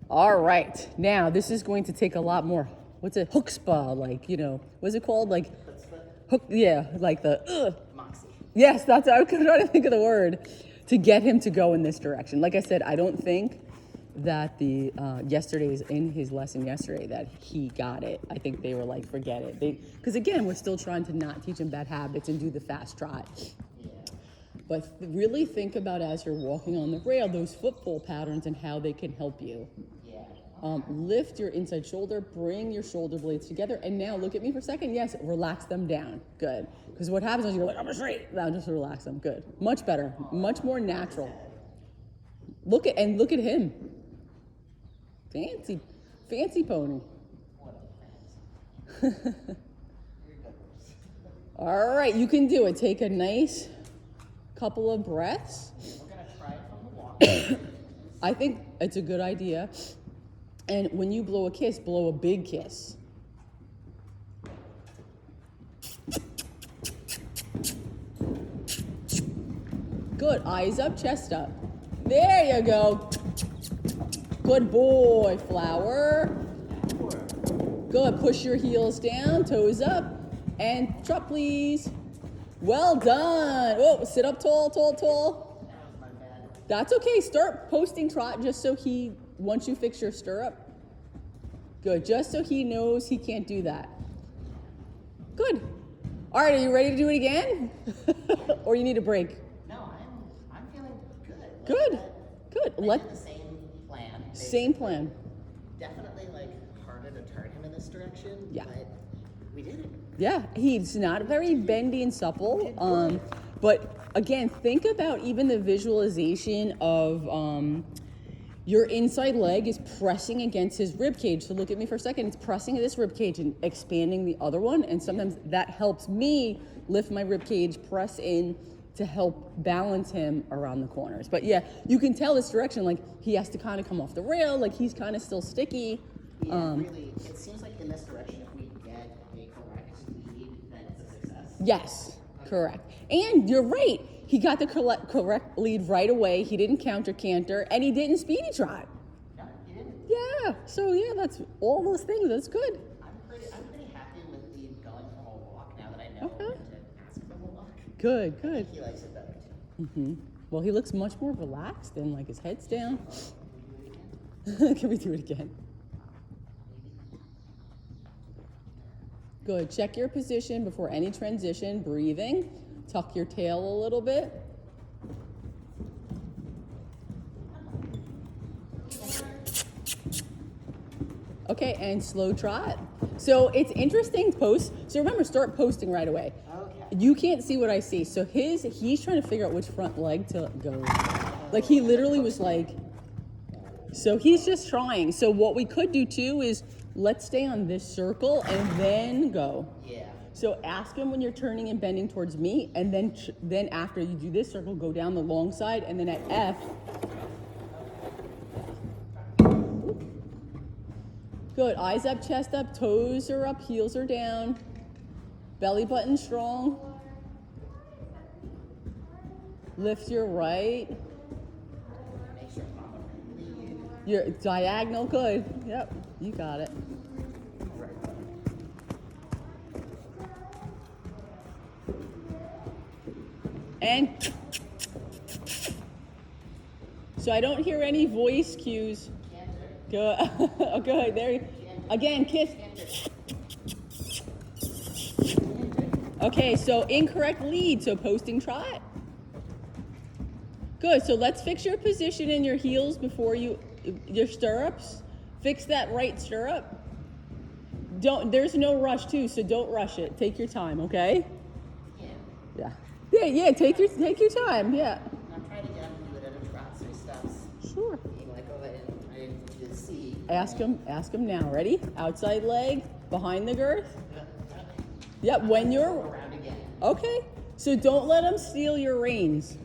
[SPEAKER 1] All right. Now, this is going to take a lot more. What's it? Hook spa, like, you know, what's it called? Like,
[SPEAKER 2] That's the
[SPEAKER 1] hook, yeah, like the,
[SPEAKER 2] moxie.
[SPEAKER 1] Yes, that's, I was trying to think of the word to get him to go in this direction. Like I said, I don't think that the yesterday's in his lesson yesterday that he got it. I think they were like, forget it. Because again, we're still trying to not teach him bad habits and do the fast trot.
[SPEAKER 2] Yeah.
[SPEAKER 1] But really think about as you're walking on the rail, those footfall patterns and how they can help you.
[SPEAKER 2] Yeah.
[SPEAKER 1] Lift your inside shoulder, bring your shoulder blades together, and now look at me for a second. Yes, relax them down. Good. Because what happens is you go like, I'm straight. Now just relax them. Good. Much better. Much more natural. Look at him. Fancy pony.
[SPEAKER 2] What a fancy. You're good.
[SPEAKER 1] All right, you can do it. Take a nice couple of breaths.
[SPEAKER 2] We're gonna try it from the walk.
[SPEAKER 1] I think it's a good idea. And when you blow a kiss, blow a big kiss. Good. Eyes up, chest up. There you go. Good boy, flower. Good. Push your heels down, toes up, and trot, please. Well done. Oh, sit up tall, tall, tall.
[SPEAKER 2] That was my bad.
[SPEAKER 1] That's okay. Start posting trot just so once you fix your stirrup. Good. Just so he knows he can't do that. Good. All right, are you ready to do it again? Or you need a break?
[SPEAKER 2] No, I'm feeling good. Like,
[SPEAKER 1] Good. Good.
[SPEAKER 2] I did the same plan.
[SPEAKER 1] Same plan.
[SPEAKER 2] Definitely like harder to turn him in this direction.
[SPEAKER 1] Yeah.
[SPEAKER 2] But we did it.
[SPEAKER 1] Yeah, he's not very bendy and supple. But again, think about even the visualization of your inside leg is pressing against his rib cage. So look at me for a second. It's pressing this rib cage and expanding the other one. And sometimes that helps me lift my rib cage, press in to help balance him around the corners. But yeah, you can tell this direction, like he has to kind of come off the rail, like he's kind of still sticky.
[SPEAKER 2] Yeah, really, it seems like in this direction, if we get a correct lead, then it's a success.
[SPEAKER 1] Yes, correct. And you're right. He got the correct lead right away. He didn't counter canter, and he didn't speedy trot.
[SPEAKER 2] No, you didn't.
[SPEAKER 1] Yeah. So yeah, that's all those things. That's good.
[SPEAKER 2] I'm pretty happy with the going for a walk now that I know
[SPEAKER 1] Okay.
[SPEAKER 2] when to ask for a walk.
[SPEAKER 1] Good. Good.
[SPEAKER 2] He likes it better too.
[SPEAKER 1] Well, he looks much more relaxed and like his head's down. Can we do it again? Good. Check your position before any transition. Breathing. Tuck your tail a little bit. Okay, and slow trot. So it's interesting post. So remember, start posting right away.
[SPEAKER 2] Okay.
[SPEAKER 1] You can't see what I see. So he's trying to figure out which front leg to go. Like he literally was like, so he's just trying. So what we could do too is let's stay on this circle and then go.
[SPEAKER 2] Yeah.
[SPEAKER 1] So ask him when you're turning and bending towards me, and then after you do this circle, go down the long side, and then at F. Good. Eyes up, chest up, toes are up, heels are down. Belly button strong. Lift your right.
[SPEAKER 2] Make sure Mama can lead.
[SPEAKER 1] Your diagonal, good. Yep, you got it. And so I don't hear any voice cues. Good. Oh, good. There. Again, kiss. Okay, so incorrect lead, so posting trot. Good, so let's fix your position in your heels before your stirrups. Fix that right stirrup. There's no rush too, so don't rush it. Take your time, okay?
[SPEAKER 2] Yeah.
[SPEAKER 1] Yeah, take your time, yeah.
[SPEAKER 2] I'm trying to get him to do it at a trot so he stops
[SPEAKER 1] Sure.
[SPEAKER 2] being like, oh, I did see.
[SPEAKER 1] Ask him now. Ready? Outside leg, behind the girth. Yep, when you're
[SPEAKER 2] Around again.
[SPEAKER 1] okay. So don't let him steal your reins.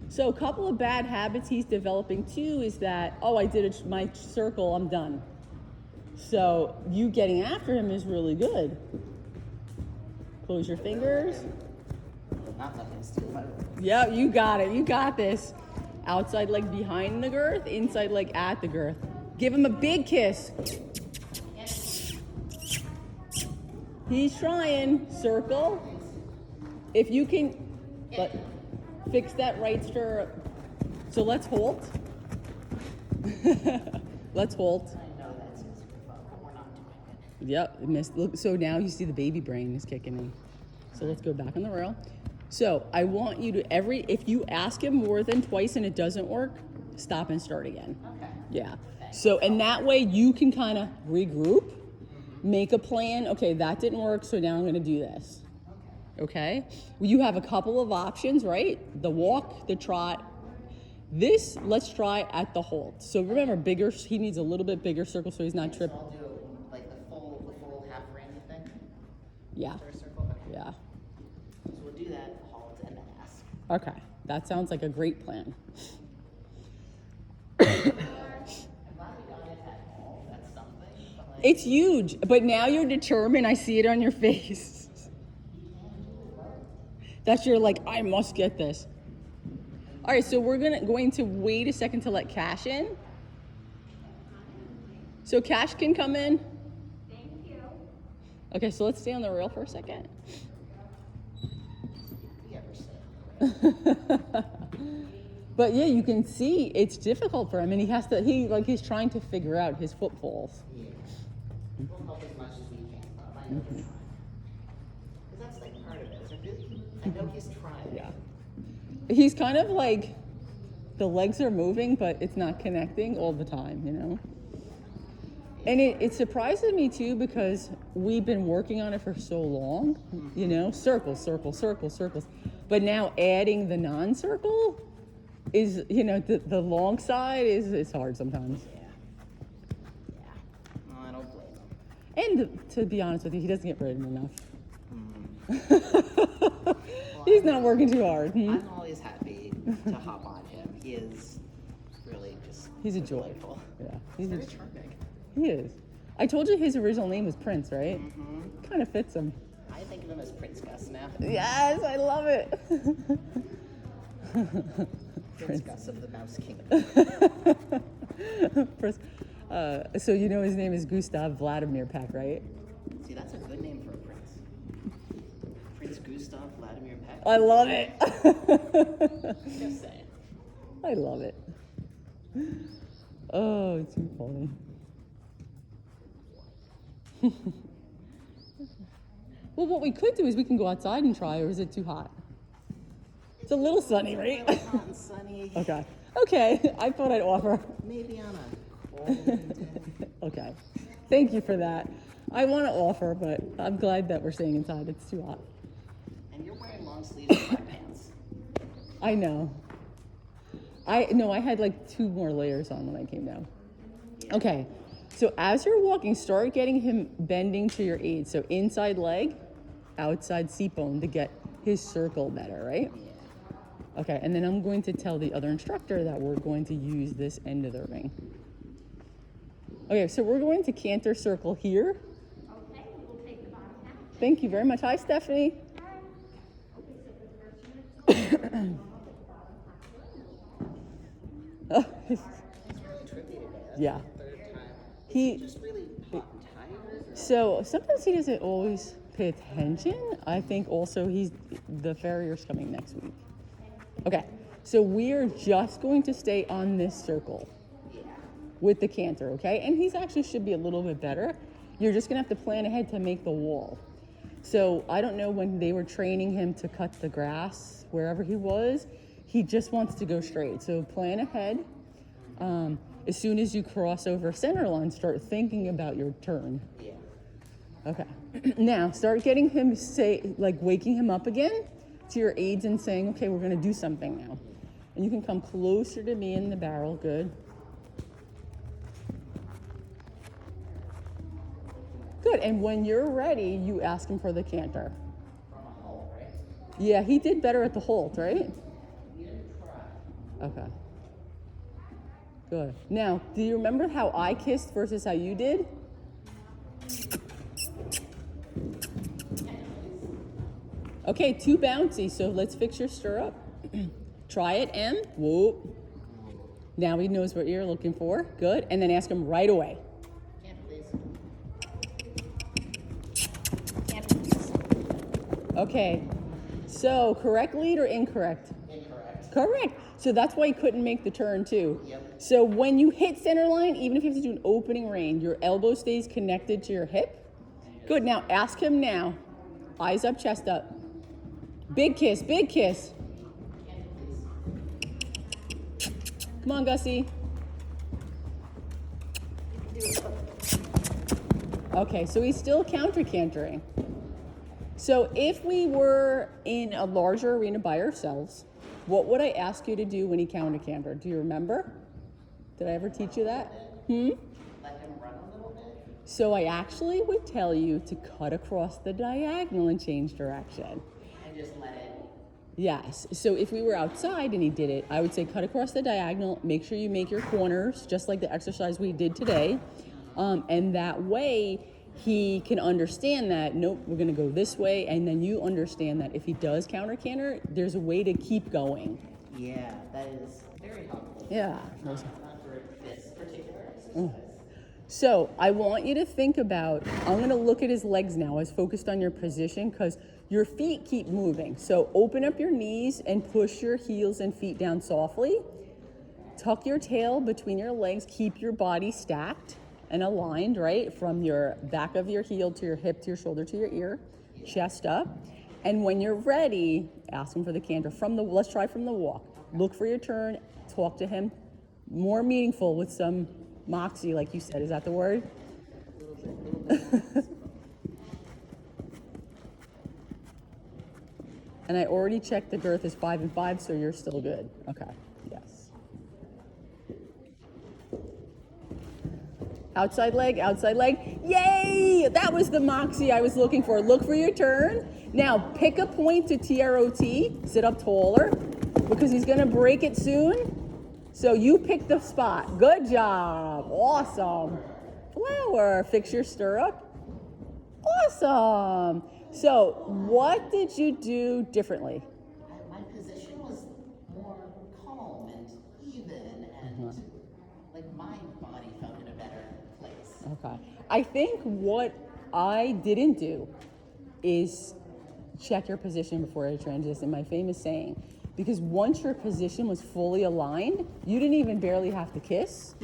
[SPEAKER 1] So a couple of bad habits he's developing too is that, oh, I did my circle, I'm done. So you getting after him is really good. Close your fingers.
[SPEAKER 2] Not let him steal my rope.
[SPEAKER 1] Yeah, you got it. You got this. Outside leg behind the girth, inside leg at the girth. Give him a big kiss. He's trying. Circle. If you can, but fix that right stirrup. So let's halt. Let's halt.
[SPEAKER 2] I know that's his fault, but we're not doing it.
[SPEAKER 1] Yep, it missed. Look, so now you see the baby brain is kicking in. So let's go back on the rail. So I want you to if you ask him more than twice and it doesn't work, stop and start again.
[SPEAKER 2] Okay.
[SPEAKER 1] Yeah. So, and that way you can kind of regroup, make a plan. Okay, that didn't work, so now I'm going to do this. Okay? Well, you have a couple of options, right? The walk, the trot. This, let's try at the halt. So remember, he needs a little bit bigger circle so he's not
[SPEAKER 2] So
[SPEAKER 1] tripping.
[SPEAKER 2] I'll do like the full half ring thing
[SPEAKER 1] Yeah.
[SPEAKER 2] for a circle. Okay.
[SPEAKER 1] Yeah.
[SPEAKER 2] So we'll do that, halt, and then ask.
[SPEAKER 1] Okay. That sounds like a great plan.
[SPEAKER 2] I'm glad we got it at all. That's something. But like,
[SPEAKER 1] It's huge, but now you're determined. I see it on your face. That's your like, I must get this. All right, so we're going to wait a second to let Cash in. So Cash can come in.
[SPEAKER 3] Thank you.
[SPEAKER 1] Okay, so let's stay on the rail for a second.
[SPEAKER 2] if we ever say.
[SPEAKER 1] But yeah, you can see it's difficult for him, and he's trying to figure out his footfalls.
[SPEAKER 2] Yeah. We'll help as much as we can, but I know they're trying. Because that's like part of it. I know he's trying.
[SPEAKER 1] Yeah. He's kind of like, the legs are moving, but it's not connecting all the time, you know? And it surprises me too because we've been working on it for so long, you know? Circles, circles, circles, circles. But now adding the non-circle is, you know, the long side is hard sometimes.
[SPEAKER 2] Yeah. Yeah. No, I don't blame him.
[SPEAKER 1] And to be honest with you, he doesn't get ridden enough. He's not working too hard.
[SPEAKER 2] I'm always happy to hop on him. He is really just
[SPEAKER 1] He's a joy.
[SPEAKER 2] delightful.
[SPEAKER 1] Yeah,
[SPEAKER 2] He's
[SPEAKER 1] he's
[SPEAKER 2] very
[SPEAKER 1] a,
[SPEAKER 2] charming.
[SPEAKER 1] he is. I told you his original name was Prince, right? Kind of fits him.
[SPEAKER 2] I think of him as Prince Gus now.
[SPEAKER 1] Yes, I love it.
[SPEAKER 2] Prince Gus of the Mouse Kingdom.
[SPEAKER 1] Prince. So you know his name is Gustav Vladimir Peck, right?
[SPEAKER 2] See, that's a good name for a prince. Prince Gustav Vladimir Peck.
[SPEAKER 1] I love it.
[SPEAKER 2] Just saying.
[SPEAKER 1] I love it. Oh, it's too funny. Well, what we could do is we can go outside and try, or is it too hot? It's a little sunny, right?
[SPEAKER 2] Really hot and sunny.
[SPEAKER 1] Okay. Okay. I thought I'd offer.
[SPEAKER 2] Maybe on a cold day.
[SPEAKER 1] Okay. Thank you for that. I want to offer, but I'm glad that we're staying inside. It's too hot.
[SPEAKER 2] And you're wearing long sleeves and black pants.
[SPEAKER 1] I know. I had like 2 more layers on when I came down. Okay. So as you're walking, start getting him bending to your aid. So inside leg, outside seat bone to get his circle better, right?
[SPEAKER 2] Yeah.
[SPEAKER 1] Okay, and then I'm going to tell the other instructor that we're going to use this end of the ring. Okay, so we're going to canter circle here.
[SPEAKER 3] Okay, we will take the bottom half.
[SPEAKER 1] Thank you very much. Hi, Stephanie.
[SPEAKER 3] Hi. Okay, so for the first unit,
[SPEAKER 1] Oh,
[SPEAKER 2] He's really trippy today. That's
[SPEAKER 1] yeah.
[SPEAKER 2] the third time. Is
[SPEAKER 1] He-
[SPEAKER 2] just really hot and tired? Or?
[SPEAKER 1] So sometimes he doesn't always pay attention. I think also the farrier's coming next week. Okay, so we're just going to stay on this circle
[SPEAKER 2] Yeah.
[SPEAKER 1] with the canter, okay? And he's actually should be a little bit better. You're just gonna have to plan ahead to make the wall. So I don't know when they were training him to cut the grass, wherever he was, he just wants to go straight. So plan ahead. As soon as you cross over center line, start thinking about your turn.
[SPEAKER 2] Yeah.
[SPEAKER 1] Okay. Now start getting him waking him up again to your aids and saying, okay, we're gonna do something now. And you can come closer to me in the barrel, good. Good, and when you're ready, you ask him for the canter.
[SPEAKER 2] From a hole, right?
[SPEAKER 1] Yeah, he did better at the hold, right?
[SPEAKER 2] We didn't try.
[SPEAKER 1] Okay. Good. Now, do you remember how I kissed versus how you did? Okay, too bouncy, so let's fix your stirrup. Try it, M. Whoop. Now he knows what you're looking for. Good. And then ask him right away.
[SPEAKER 2] Can't please.
[SPEAKER 1] Okay. So, correct lead or incorrect?
[SPEAKER 2] Incorrect.
[SPEAKER 1] Correct. So that's why he couldn't make the turn too.
[SPEAKER 2] Yep.
[SPEAKER 1] So when you hit center line, even if you have to do an opening rein, your elbow stays connected to your hip. Good. Now ask him now. Eyes up, chest up. Big kiss, big kiss. Come on, Gussie. Okay, so he's still counter-cantering. So if we were in a larger arena by ourselves, what would I ask you to do when he counter-cantered? Do you remember? Did I ever teach you that?
[SPEAKER 2] Let him run a little bit.
[SPEAKER 1] So I actually would tell you to cut across the diagonal and change direction.
[SPEAKER 2] And just let it.
[SPEAKER 1] Yes. So if we were outside and he did it, I would say cut across the diagonal, make sure you make your corners, just like the exercise we did today. And that way he can understand that, nope, we're going to go this way. And then you understand that if he does counter canter, there's a way to keep going.
[SPEAKER 2] Yeah, that is very helpful.
[SPEAKER 1] Yeah.
[SPEAKER 2] Not for this particular exercise.
[SPEAKER 1] So I want you to think about, I'm going to look at his legs now as focused on your position because your feet keep moving. So open up your knees and push your heels and feet down softly. Tuck your tail between your legs. Keep your body stacked and aligned, right? From your back of your heel to your hip to your shoulder to your ear. Chest up. And when you're ready, ask him for the canter. Let's try from the walk. Look for your turn. Talk to him. More meaningful with some moxie, like you said. Is that the word? And I already checked the girth is 5 and 5, so you're still good. Okay, yes. Outside leg, outside leg. Yay! That was the moxie I was looking for. Look for your turn. Now pick a point to TROT. Sit up taller because he's gonna break it soon. So you pick the spot. Good job. Awesome. Flower. Fix your stirrup. Awesome. So what did you do differently?
[SPEAKER 2] My position was more calm and even, and like my body felt in a better place.
[SPEAKER 1] Okay. I think what I didn't do is check your position before I transition, my famous saying. Because once your position was fully aligned, you didn't even barely have to kiss.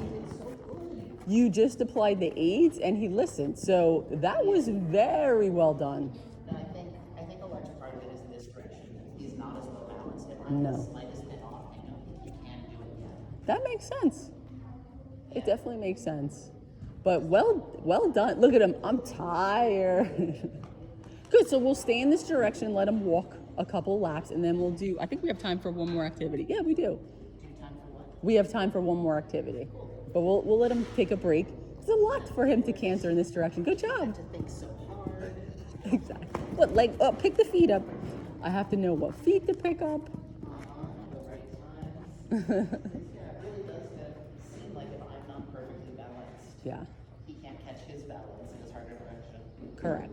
[SPEAKER 1] You just applied the aids and he listened. So that was very well done.
[SPEAKER 2] And I think a large part of it is this direction. He's not as well balanced. If
[SPEAKER 1] No.
[SPEAKER 2] I'm the slightest bit off, I know he can do it again.
[SPEAKER 1] That makes sense. It definitely makes sense. But well done. Look at him. I'm tired. Good. So we'll stay in this direction, let him walk a couple laps, and then we'll do, I think we have time for one more activity. Yeah, we do.
[SPEAKER 2] Do you have time for what?
[SPEAKER 1] We have time for one more activity. But we'll let him take a break. There's a lot for him to canter in this direction. Good job.
[SPEAKER 2] To think so hard.
[SPEAKER 1] Exactly. What leg? Oh, pick the feet up. I have to know what feet to pick up.
[SPEAKER 2] The right times. Yeah, it really does seem like if I'm not perfectly balanced,
[SPEAKER 1] Yeah,
[SPEAKER 2] he can't catch his balance in his harder direction.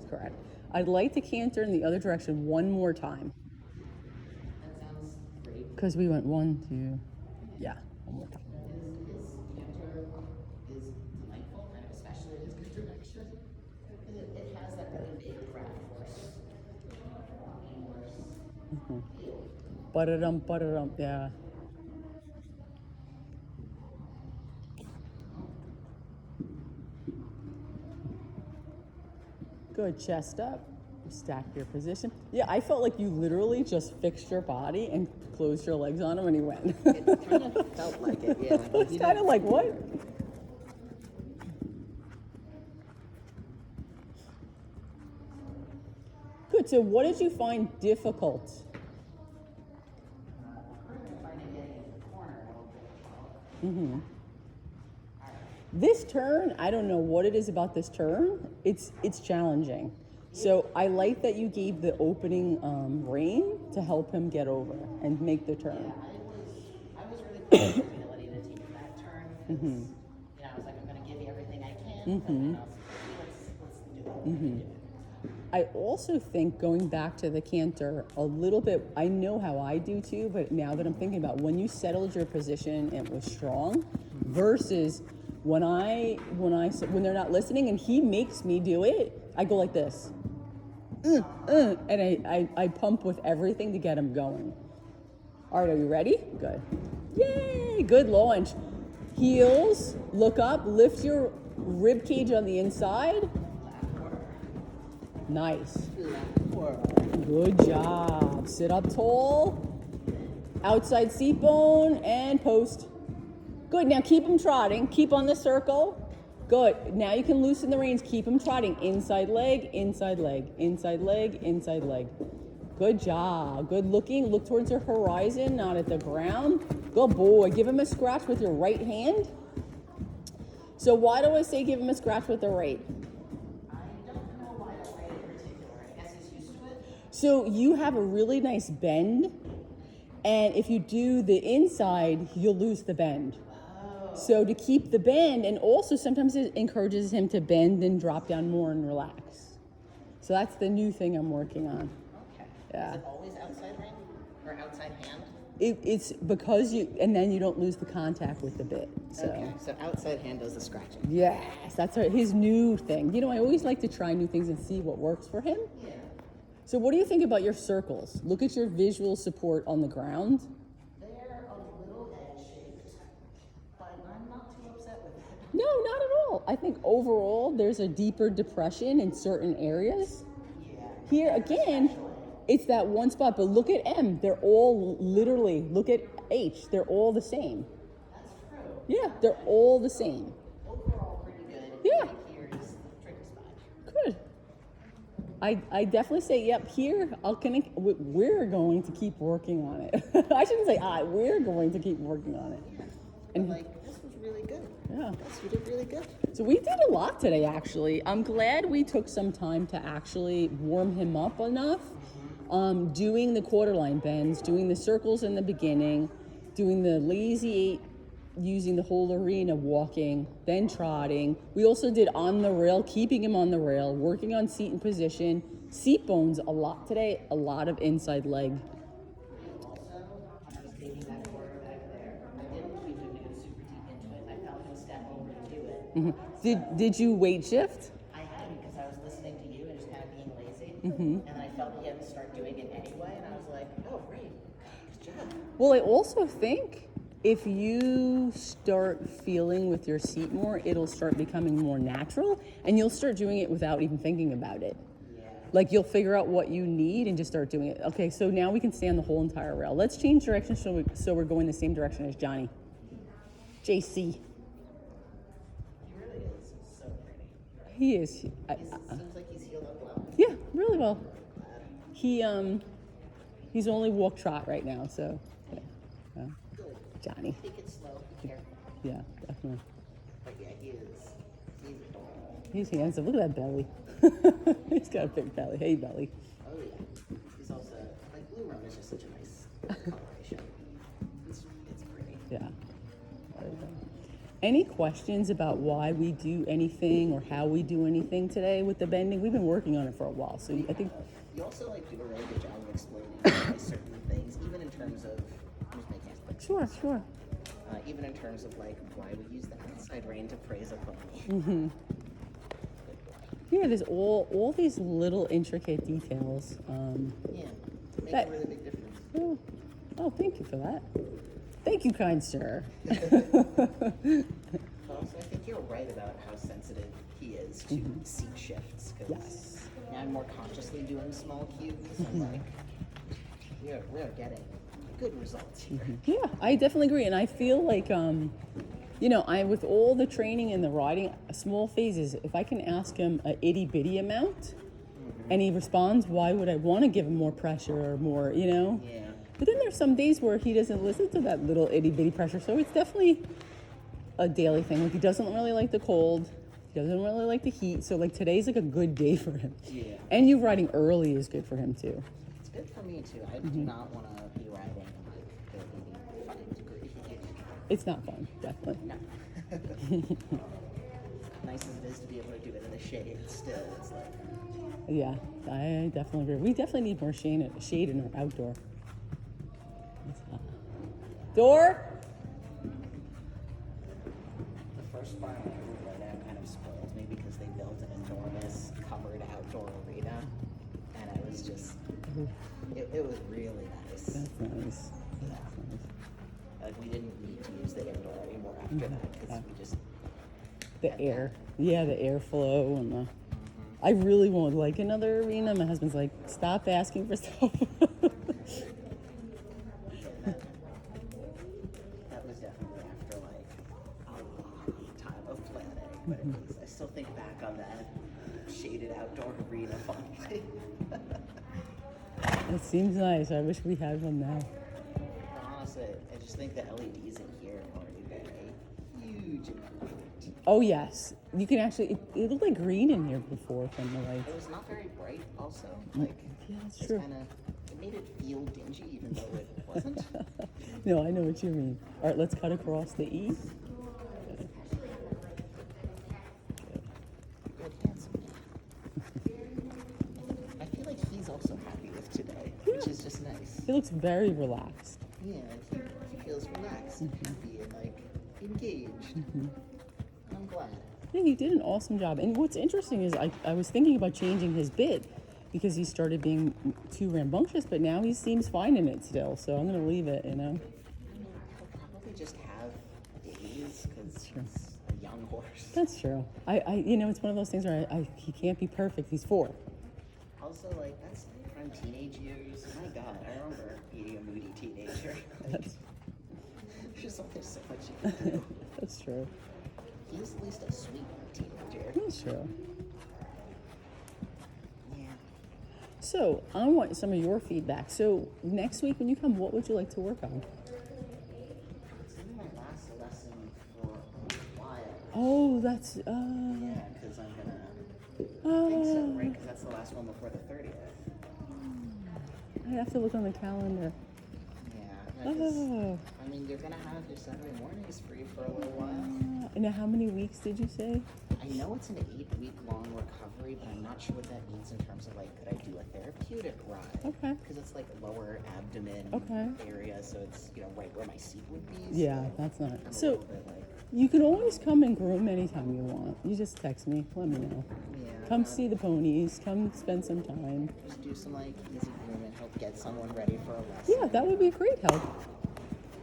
[SPEAKER 1] correct. I'd like to canter in the other direction one more time.
[SPEAKER 2] That sounds great.
[SPEAKER 1] Because we went 1, 2, yeah, one more time.
[SPEAKER 2] His canter is delightful, and especially in his good direction. Because it has that really big crowd force.
[SPEAKER 1] Ba-da-dum, yeah. Good, chest up. Stack your position. Yeah, I felt like you literally just fixed your body and closed your legs on him and he went.
[SPEAKER 2] It kind of felt like it, yeah.
[SPEAKER 1] It's
[SPEAKER 2] You
[SPEAKER 1] kind
[SPEAKER 2] know,
[SPEAKER 1] of like, what? Good, so what did you find difficult?
[SPEAKER 2] finding getting into the corner a little bit.
[SPEAKER 1] Mm-hmm. This turn, I don't know what it is about this turn. It's challenging. So I like that you gave the opening rein to help him get over and make the turn.
[SPEAKER 2] I was really proud of his ability to take that turn because, you know, I was like, I'm going to give you everything I can, and then let's do it.
[SPEAKER 1] I also think going back to the canter a little bit, I know how I do too, but now that I'm thinking about when you settled your position, it was strong versus when they're not listening and he makes me do it, I go like this. And I pump with everything to get him going. All right, are you ready? Good. Yay, good launch. Heels, look up, lift your rib cage on the inside. Nice. Good job. Sit up tall. Outside seat bone and post. Good, now keep them trotting. Keep on the circle. Good, now you can loosen the reins. Keep them trotting. Inside leg, inside leg, inside leg, inside leg. Good job, good looking. Look towards your horizon, not at the ground. Good boy, give him a scratch with your right hand. So why do I say give him a scratch with the right?
[SPEAKER 2] I don't know why the right in particular. I guess he's used to it.
[SPEAKER 1] So you have a really nice bend, and if you do the inside, you'll lose the bend. So to keep the bend, and also sometimes it encourages him to bend and drop down more and relax. So that's the new thing I'm working on.
[SPEAKER 2] Okay.
[SPEAKER 1] Yeah.
[SPEAKER 2] Is it always outside ring or outside hand?
[SPEAKER 1] It's because and then you don't lose the contact with the bit. So
[SPEAKER 2] Okay, so outside hand does the scratching.
[SPEAKER 1] yes, that's his new thing. You know, I always like to try new things and see what works for him.
[SPEAKER 2] Yeah.
[SPEAKER 1] So what do you think about your circles? Look at your visual support on the ground.
[SPEAKER 2] They're a little egg-shaped, but I'm not too upset with it.
[SPEAKER 1] No, not at all. I think overall there's a deeper depression in certain areas.
[SPEAKER 2] Yeah.
[SPEAKER 1] Here again, it's that one spot, but look at M. They're all literally, look at H. They're all the same.
[SPEAKER 2] That's true.
[SPEAKER 1] Yeah, they're all the same.
[SPEAKER 2] Overall, pretty good.
[SPEAKER 1] Yeah.
[SPEAKER 2] Right here is the trigger spot.
[SPEAKER 1] Good. I definitely say, yep, here, we're going to keep working on it. I shouldn't say we're going to keep working on it.
[SPEAKER 2] And like, this was really good.
[SPEAKER 1] Yeah.
[SPEAKER 2] Yes, you did really good.
[SPEAKER 1] So we did a lot today, actually. I'm glad we took some time to actually warm him up enough. Doing the quarterline bends, doing the circles in the beginning, doing the lazy eight, using the whole arena, walking, then trotting. We also did on the rail, keeping him on the rail, working on seat and position, seat bones a lot today, a lot of inside leg.
[SPEAKER 2] Also, when I was taking that quarter back there, I didn't keep him to go super deep into it. I felt him step over to do it.
[SPEAKER 1] Did you weight shift?
[SPEAKER 2] I had because I was listening to you and just kind of being lazy. And then I felt him start doing it anyway, and I was like, oh, great. Good job.
[SPEAKER 1] Well, I also think if you start feeling with your seat more, it'll start becoming more natural and you'll start doing it without even thinking about it.
[SPEAKER 2] Yeah.
[SPEAKER 1] Like you'll figure out what you need and just start doing it. Okay, so now we can stay on the whole entire rail. Let's change direction so we're going the same direction as Johnny. JC.
[SPEAKER 2] He really is so pretty.
[SPEAKER 1] He is.
[SPEAKER 2] He seems like he's healed up well.
[SPEAKER 1] Yeah, really well. He's only walk trot right now, so yeah.
[SPEAKER 2] Good.
[SPEAKER 1] Johnny.
[SPEAKER 2] Take it slow. Be careful.
[SPEAKER 1] Yeah, definitely.
[SPEAKER 2] But yeah, he's adorable.
[SPEAKER 1] He's handsome. Look at that belly. He's got a big belly. Hey, belly.
[SPEAKER 2] Oh yeah. He's also like Blue Room is just such a nice coloration. It's pretty.
[SPEAKER 1] Yeah. Any questions about why we do anything or how we do anything today with the bending? We've been working on it for a while, so I think.
[SPEAKER 2] You also like do a really good job of explaining like, certain things, even in terms of here's my cast.
[SPEAKER 1] Sure.
[SPEAKER 2] Even in terms of like why we use the outside rein to praise a pony.
[SPEAKER 1] Yeah, there's all these little intricate details.
[SPEAKER 2] Yeah, make
[SPEAKER 1] That-
[SPEAKER 2] a really big difference.
[SPEAKER 1] Oh, thank you for that. Thank you, kind sir.
[SPEAKER 2] But also, I think you're right about how sensitive he is to seat shifts. 'Cause
[SPEAKER 1] Yes.
[SPEAKER 2] I'm more consciously doing small cues. I'm like, we're getting good results here.
[SPEAKER 1] Yeah, I definitely agree, and I feel like I with all the training and the riding, small phases. If I can ask him a itty bitty amount, and he responds, why would I want to give him more pressure or more?
[SPEAKER 2] Yeah.
[SPEAKER 1] But then there's some days where he doesn't listen to that little itty bitty pressure. So it's definitely a daily thing. Like he doesn't really like the cold. He doesn't really like the heat. So like today's like a good day for him.
[SPEAKER 2] Yeah.
[SPEAKER 1] And you riding early is good for him too.
[SPEAKER 2] It's good for me too. I do not want to be riding like the 85 degree heat.
[SPEAKER 1] It's not fun, definitely.
[SPEAKER 2] No. Nice as it is to be able to do it in the shade, still it's like.
[SPEAKER 1] Yeah, I definitely agree. We definitely need more shade in our outdoor. It's hot. Door?
[SPEAKER 2] The first farm I ever rode at kind of spoiled me because they built an enormous covered outdoor arena, and I was just, it was really nice.
[SPEAKER 1] That's nice.
[SPEAKER 2] Yeah.
[SPEAKER 1] That's nice.
[SPEAKER 2] Like we didn't need to use the indoor anymore after that because we just.
[SPEAKER 1] The air. Yeah, the airflow and the. I really won't like another arena. My husband's like, stop asking for stuff.
[SPEAKER 2] That was definitely after like a long time of planning, but I still think back on that shaded outdoor arena fondly.
[SPEAKER 1] It seems nice. I wish we had one now.
[SPEAKER 2] Honestly, I just think the LEDs in here have already been a huge improvement.
[SPEAKER 1] Oh yes, you can actually. It looked like green in here before from the lights.
[SPEAKER 2] It was not very bright, also. Like,
[SPEAKER 1] Yeah, that's
[SPEAKER 2] it's
[SPEAKER 1] true.
[SPEAKER 2] kind of, it made it feel dingy, even though it wasn't.
[SPEAKER 1] No, I know what you mean. All right, let's cut across the E.
[SPEAKER 2] Good, handsome man. I feel like he's also happy with today, which is just nice.
[SPEAKER 1] He looks very relaxed.
[SPEAKER 2] Yeah, he feels relaxed and happy and like engaged. I'm glad.
[SPEAKER 1] Yeah, he did an awesome job. And what's interesting is I was thinking about changing his bid because he started being too rambunctious, but now he seems fine in it still. So I'm going to leave it,
[SPEAKER 2] I mean, he'll probably just have days because he's a young horse.
[SPEAKER 1] That's true. It's one of those things where he can't be perfect. He's 4.
[SPEAKER 2] Also, like, that's from teenage years. My God, I remember being a moody teenager. Like,
[SPEAKER 1] That's,
[SPEAKER 2] there's so much you can do.
[SPEAKER 1] that's true.
[SPEAKER 2] He's at least a sweet teenager.
[SPEAKER 1] That's true.
[SPEAKER 2] Yeah.
[SPEAKER 1] So I want some of your feedback. So next week when you come, what would you like to work on?
[SPEAKER 2] It's gonna be my last lesson for a while.
[SPEAKER 1] Oh, that's
[SPEAKER 2] Yeah, because I'm gonna. I think so, right? Because that's the last one before the 30th.
[SPEAKER 1] I have to look on the calendar.
[SPEAKER 2] Yeah. Because,
[SPEAKER 1] Oh.
[SPEAKER 2] I mean, you're gonna have your Saturday mornings free for a little while.
[SPEAKER 1] And how many weeks did you say?
[SPEAKER 2] I know it's an 8-week long recovery, but I'm not sure what that means in terms of like, could I do a therapeutic ride?
[SPEAKER 1] Okay.
[SPEAKER 2] Because it's like lower abdomen
[SPEAKER 1] Okay.
[SPEAKER 2] area, so it's right where my seat would be.
[SPEAKER 1] Yeah,
[SPEAKER 2] so
[SPEAKER 1] that's not.
[SPEAKER 2] I'm a
[SPEAKER 1] So
[SPEAKER 2] little bit like,
[SPEAKER 1] you can always come and groom anytime you want. You just text me. Let me know.
[SPEAKER 2] yeah.
[SPEAKER 1] Come see the ponies. Come spend some time.
[SPEAKER 2] Just do some like easy grooming, help get someone ready for a lesson.
[SPEAKER 1] Yeah, that would be a great help.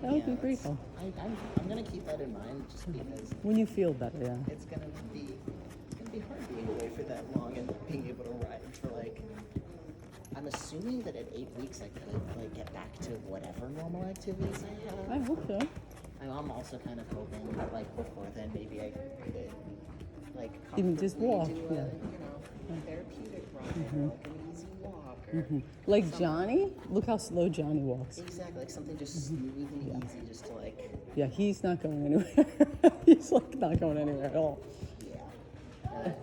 [SPEAKER 1] That would
[SPEAKER 2] Yeah,
[SPEAKER 1] be a great
[SPEAKER 2] that's-
[SPEAKER 1] help.
[SPEAKER 2] I'm gonna keep that in mind, just because
[SPEAKER 1] When you feel better, yeah.
[SPEAKER 2] it's gonna be hard being away for that long and being able to ride for like. I'm assuming that at 8 weeks I could like get back to whatever normal activities I
[SPEAKER 1] I
[SPEAKER 2] have.
[SPEAKER 1] hope so.
[SPEAKER 2] I'm also kind of hoping that like before then maybe I could like
[SPEAKER 1] Even just
[SPEAKER 2] comfortably
[SPEAKER 1] walk,
[SPEAKER 2] do a,
[SPEAKER 1] yeah.
[SPEAKER 2] a therapeutic ride or like an easy walk or
[SPEAKER 1] Like Johnny, look how slow Johnny walks.
[SPEAKER 2] exactly like something just smooth and easy just to like
[SPEAKER 1] Yeah, he's not going anywhere. He's like not going anywhere at all.
[SPEAKER 2] yeah. That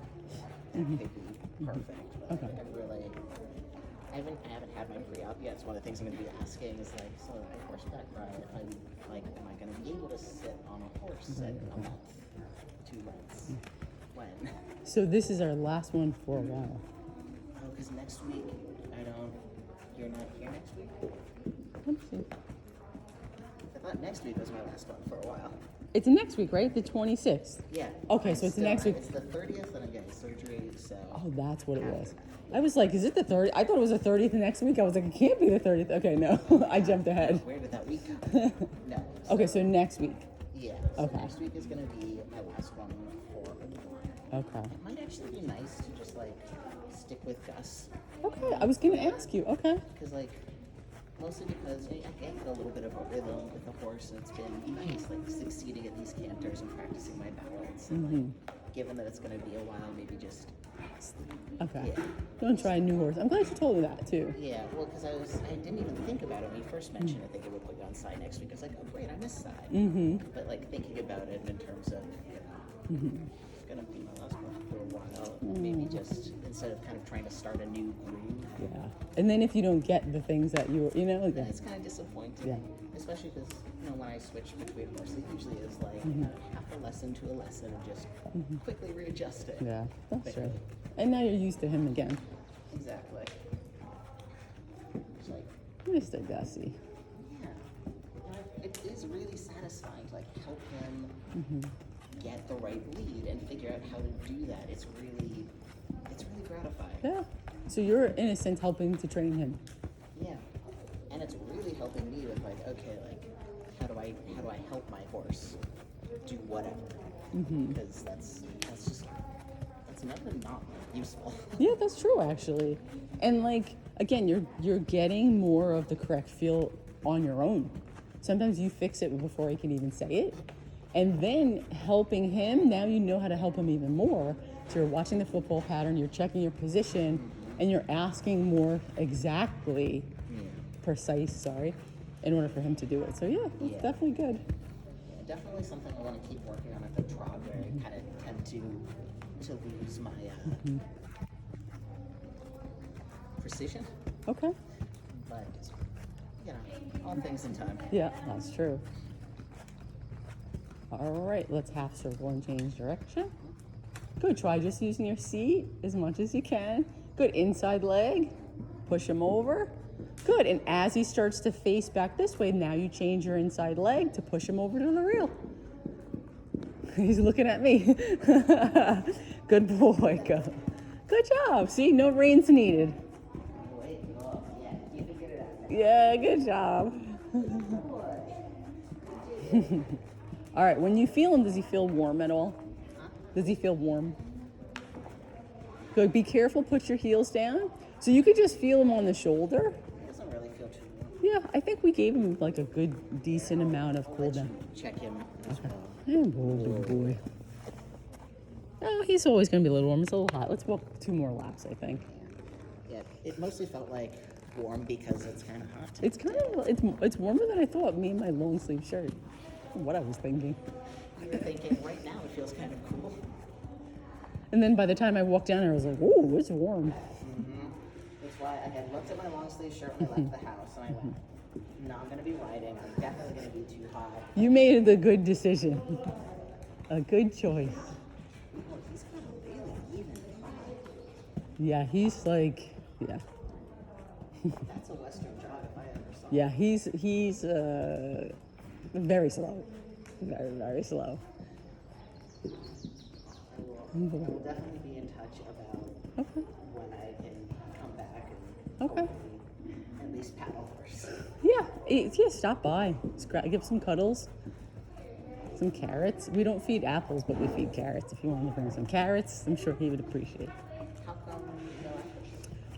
[SPEAKER 2] could be perfect. But
[SPEAKER 1] Okay.
[SPEAKER 2] I haven't had my pre-op yet. So one of the things I'm going to be asking is like, so a horseback ride, am I going to be able to sit on a horse at a month, 2 months? When?
[SPEAKER 1] So this is our last one for a while.
[SPEAKER 2] Oh, because next week you're not here next week?
[SPEAKER 1] Let me see.
[SPEAKER 2] I thought next week was my last one for a while.
[SPEAKER 1] It's next week, right? The 26th.
[SPEAKER 2] Yeah.
[SPEAKER 1] Okay, so it's next week.
[SPEAKER 2] It's the 30th and I'm getting surgery, so.
[SPEAKER 1] Oh, that's what it was. I was like, is it the 30th? I thought it was the 30th next week. I was like, it can't be the 30th. Okay, no. I jumped ahead.
[SPEAKER 2] Where did that week go? No.
[SPEAKER 1] Okay, so next week.
[SPEAKER 2] Yeah. So
[SPEAKER 1] Okay.
[SPEAKER 2] next week is going to be my last one for a while.
[SPEAKER 1] Okay.
[SPEAKER 2] It might actually be nice to just like stick with Gus,
[SPEAKER 1] Okay. I was gonna ask you. Okay.
[SPEAKER 2] because like mostly because I get a little bit of a rhythm with the horse, and it's been nice like succeeding at these canters and practicing my balance. And like, given that it's gonna be a while, maybe just
[SPEAKER 1] Okay.
[SPEAKER 2] Yeah.
[SPEAKER 1] Don't try a new horse. I'm glad you told me that too.
[SPEAKER 2] yeah. Well, because I didn't even think about it when you first mentioned it. Thinking we'll put you on side next week. I was like, oh great, I missed side. But like thinking about it in terms of it's gonna be my last one for a while. Maybe just instead of kind of trying to start a new groove.
[SPEAKER 1] Yeah. And then if you don't get the things that you know,
[SPEAKER 2] Then
[SPEAKER 1] yeah.
[SPEAKER 2] it's kind of disappointing.
[SPEAKER 1] Yeah.
[SPEAKER 2] Especially because, when I switch between horses, it usually is like half a lesson to a lesson and just quickly readjust it.
[SPEAKER 1] Yeah, that's
[SPEAKER 2] Quickly.
[SPEAKER 1] right. And now you're used to him again.
[SPEAKER 2] Exactly. It's like,
[SPEAKER 1] Mr. Gussie.
[SPEAKER 2] yeah. It is really satisfying to like help him get the right lead and figure out how to do that. It's really gratifying.
[SPEAKER 1] Yeah. So you're, in a sense, helping to train him.
[SPEAKER 2] Yeah, and it's really helping me with like, okay, like how do I help my horse do whatever? Because that's never not useful.
[SPEAKER 1] Yeah, that's true, actually. And like, again, you're getting more of the correct feel on your own. Sometimes you fix it before he can even say it. And then helping him, now you know how to help him even more. So you're watching the football pattern, you're checking your position, and you're asking more exactly precise, in order for him to do it. So yeah, that's
[SPEAKER 2] Yeah.
[SPEAKER 1] definitely good.
[SPEAKER 2] Yeah, definitely something I want to keep working on at the trot, where I kind of tend to lose my precision,
[SPEAKER 1] Okay.
[SPEAKER 2] but all things in time.
[SPEAKER 1] Yeah, that's true. All right, let's half circle and change direction. Good, try just using your seat as much as you can. Good, inside leg, push him over. Good, and as he starts to face back this way, now you change your inside leg to push him over to the rail. He's looking at me. Good boy, go. Good job, see, no reins needed.
[SPEAKER 2] Wait, oh, yeah, you figured it out.
[SPEAKER 1] Yeah, good job. All right, when you feel him, does he feel warm at all? Does he feel warm? Good, be careful, put your heels down. So you could just feel him on the shoulder.
[SPEAKER 2] It doesn't really feel too warm.
[SPEAKER 1] Yeah, I think we gave him like a good, decent amount of cool
[SPEAKER 2] Let
[SPEAKER 1] down.
[SPEAKER 2] you check him as well.
[SPEAKER 1] Hey, good boy. Oh, he's always gonna be a little warm. It's a little hot. Let's walk 2 more laps, I think.
[SPEAKER 2] Yeah, it mostly felt like warm because it's kind of hot.
[SPEAKER 1] It's kind of, it's warmer than I thought, me and my long sleeve shirt. What I was thinking.
[SPEAKER 2] You were thinking, right now it feels kind of cool.
[SPEAKER 1] And then by the time I walked down there, I was like, ooh, it's warm.
[SPEAKER 2] That's why I had looked at my long sleeve shirt when I left the house, and I went, no, I'm going to be riding. I'm definitely going to be too hot.
[SPEAKER 1] You made the good decision. A good choice.
[SPEAKER 2] Oh, he's got a really even vibe.
[SPEAKER 1] Yeah, he's like, yeah.
[SPEAKER 2] That's a Western jog if I ever saw
[SPEAKER 1] Yeah, he's very slow. Very, very slow.
[SPEAKER 2] I will definitely be in touch about
[SPEAKER 1] Okay.
[SPEAKER 2] when I can come back and
[SPEAKER 1] Okay.
[SPEAKER 2] hopefully at least paddle horse.
[SPEAKER 1] Yeah, stop by. Give some cuddles. Some carrots. We don't feed apples, but we feed carrots. If you wanted to bring some carrots, I'm sure he would appreciate.
[SPEAKER 2] How come no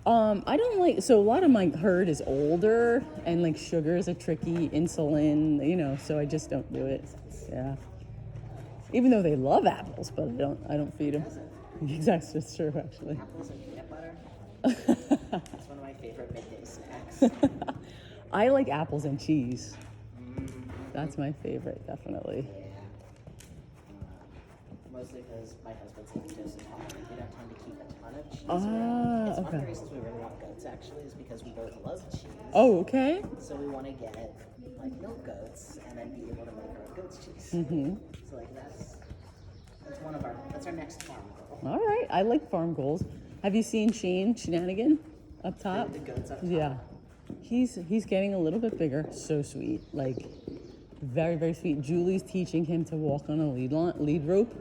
[SPEAKER 2] apples?
[SPEAKER 1] I don't like, so a lot of my herd is older, and like sugar is a tricky insulin, so I just don't do it. Yeah. Even though they love apples, but I don't feed them. Exactly, that's true actually.
[SPEAKER 2] Apples and peanut butter? That's one of my favorite midday snacks.
[SPEAKER 1] I like apples and cheese. That's my favorite, definitely.
[SPEAKER 2] Yeah. Mostly because my husband's lactose intolerant. We don't have time to keep a ton of cheese around. It's one of the
[SPEAKER 1] okay.
[SPEAKER 2] reasons we really want goats, actually, is because we both love cheese.
[SPEAKER 1] Oh, okay.
[SPEAKER 2] So we want to get like milk goats and then be able to make our own goat's cheese. So like that's our next farm goal.
[SPEAKER 1] All right, I like farm goals. Have you seen Shane Shenanigan up top?
[SPEAKER 2] The goats up top.
[SPEAKER 1] Yeah, he's getting a little bit bigger. So sweet, like very, very sweet. Julie's teaching him to walk on a lead rope,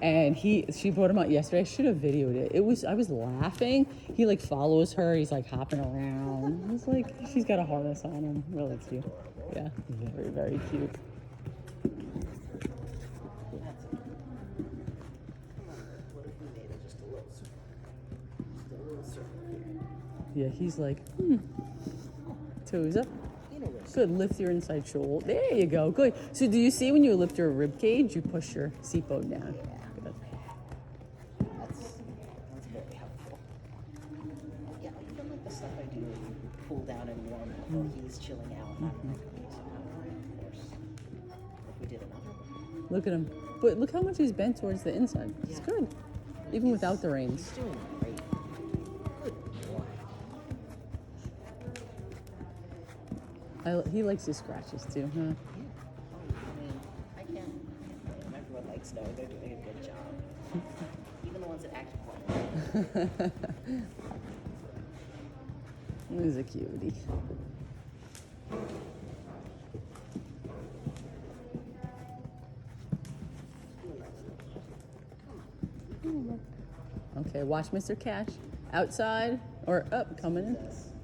[SPEAKER 1] and she brought him out yesterday. I should have videoed it. I was laughing. He like follows her. He's like hopping around. It's like she's got a harness on him. Really cute. Yeah, very, very cute. Yeah, he's like, toes up.
[SPEAKER 2] You know this.
[SPEAKER 1] Good, lift your inside shoulder. There you go, good. So do you see when you lift your rib cage, you push your seat bone down?
[SPEAKER 2] Yeah.
[SPEAKER 1] Good.
[SPEAKER 2] That's very helpful. Yeah, even like the stuff I do, cool down and warm while he's chilling out. I'm not gonna use it, of course. If we did another one.
[SPEAKER 1] Look at him. But look how much he's bent towards the inside. It's
[SPEAKER 2] Yeah.
[SPEAKER 1] good. Even without the reins.
[SPEAKER 2] He's doing great. Good boy.
[SPEAKER 1] He likes his scratches too, huh?
[SPEAKER 2] Yeah. Oh, I mean, I can't blame him. Everyone likes knowing they're doing a good job. Even the ones that act poorly.
[SPEAKER 1] He's a cutie. Okay, watch Mr. Cash. Outside or up, coming in.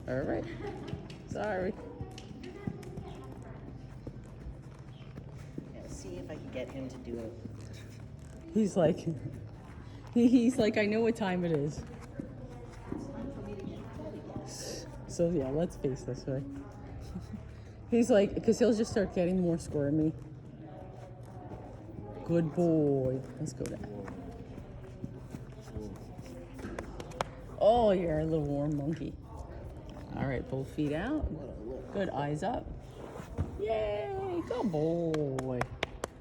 [SPEAKER 1] All right. Sorry.
[SPEAKER 2] Yeah, see if I can get him to do it.
[SPEAKER 1] He's like, he's like, I know what time it is. So yeah, let's face this way. He's like, because he'll just start getting more squirmy. Good boy. Let's go down. Oh, you're a little warm monkey. All right, both feet out. Good, eyes up. Yay, good boy.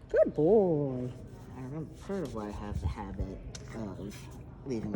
[SPEAKER 1] Good boy.
[SPEAKER 2] I remember part of why I have the habit of leaving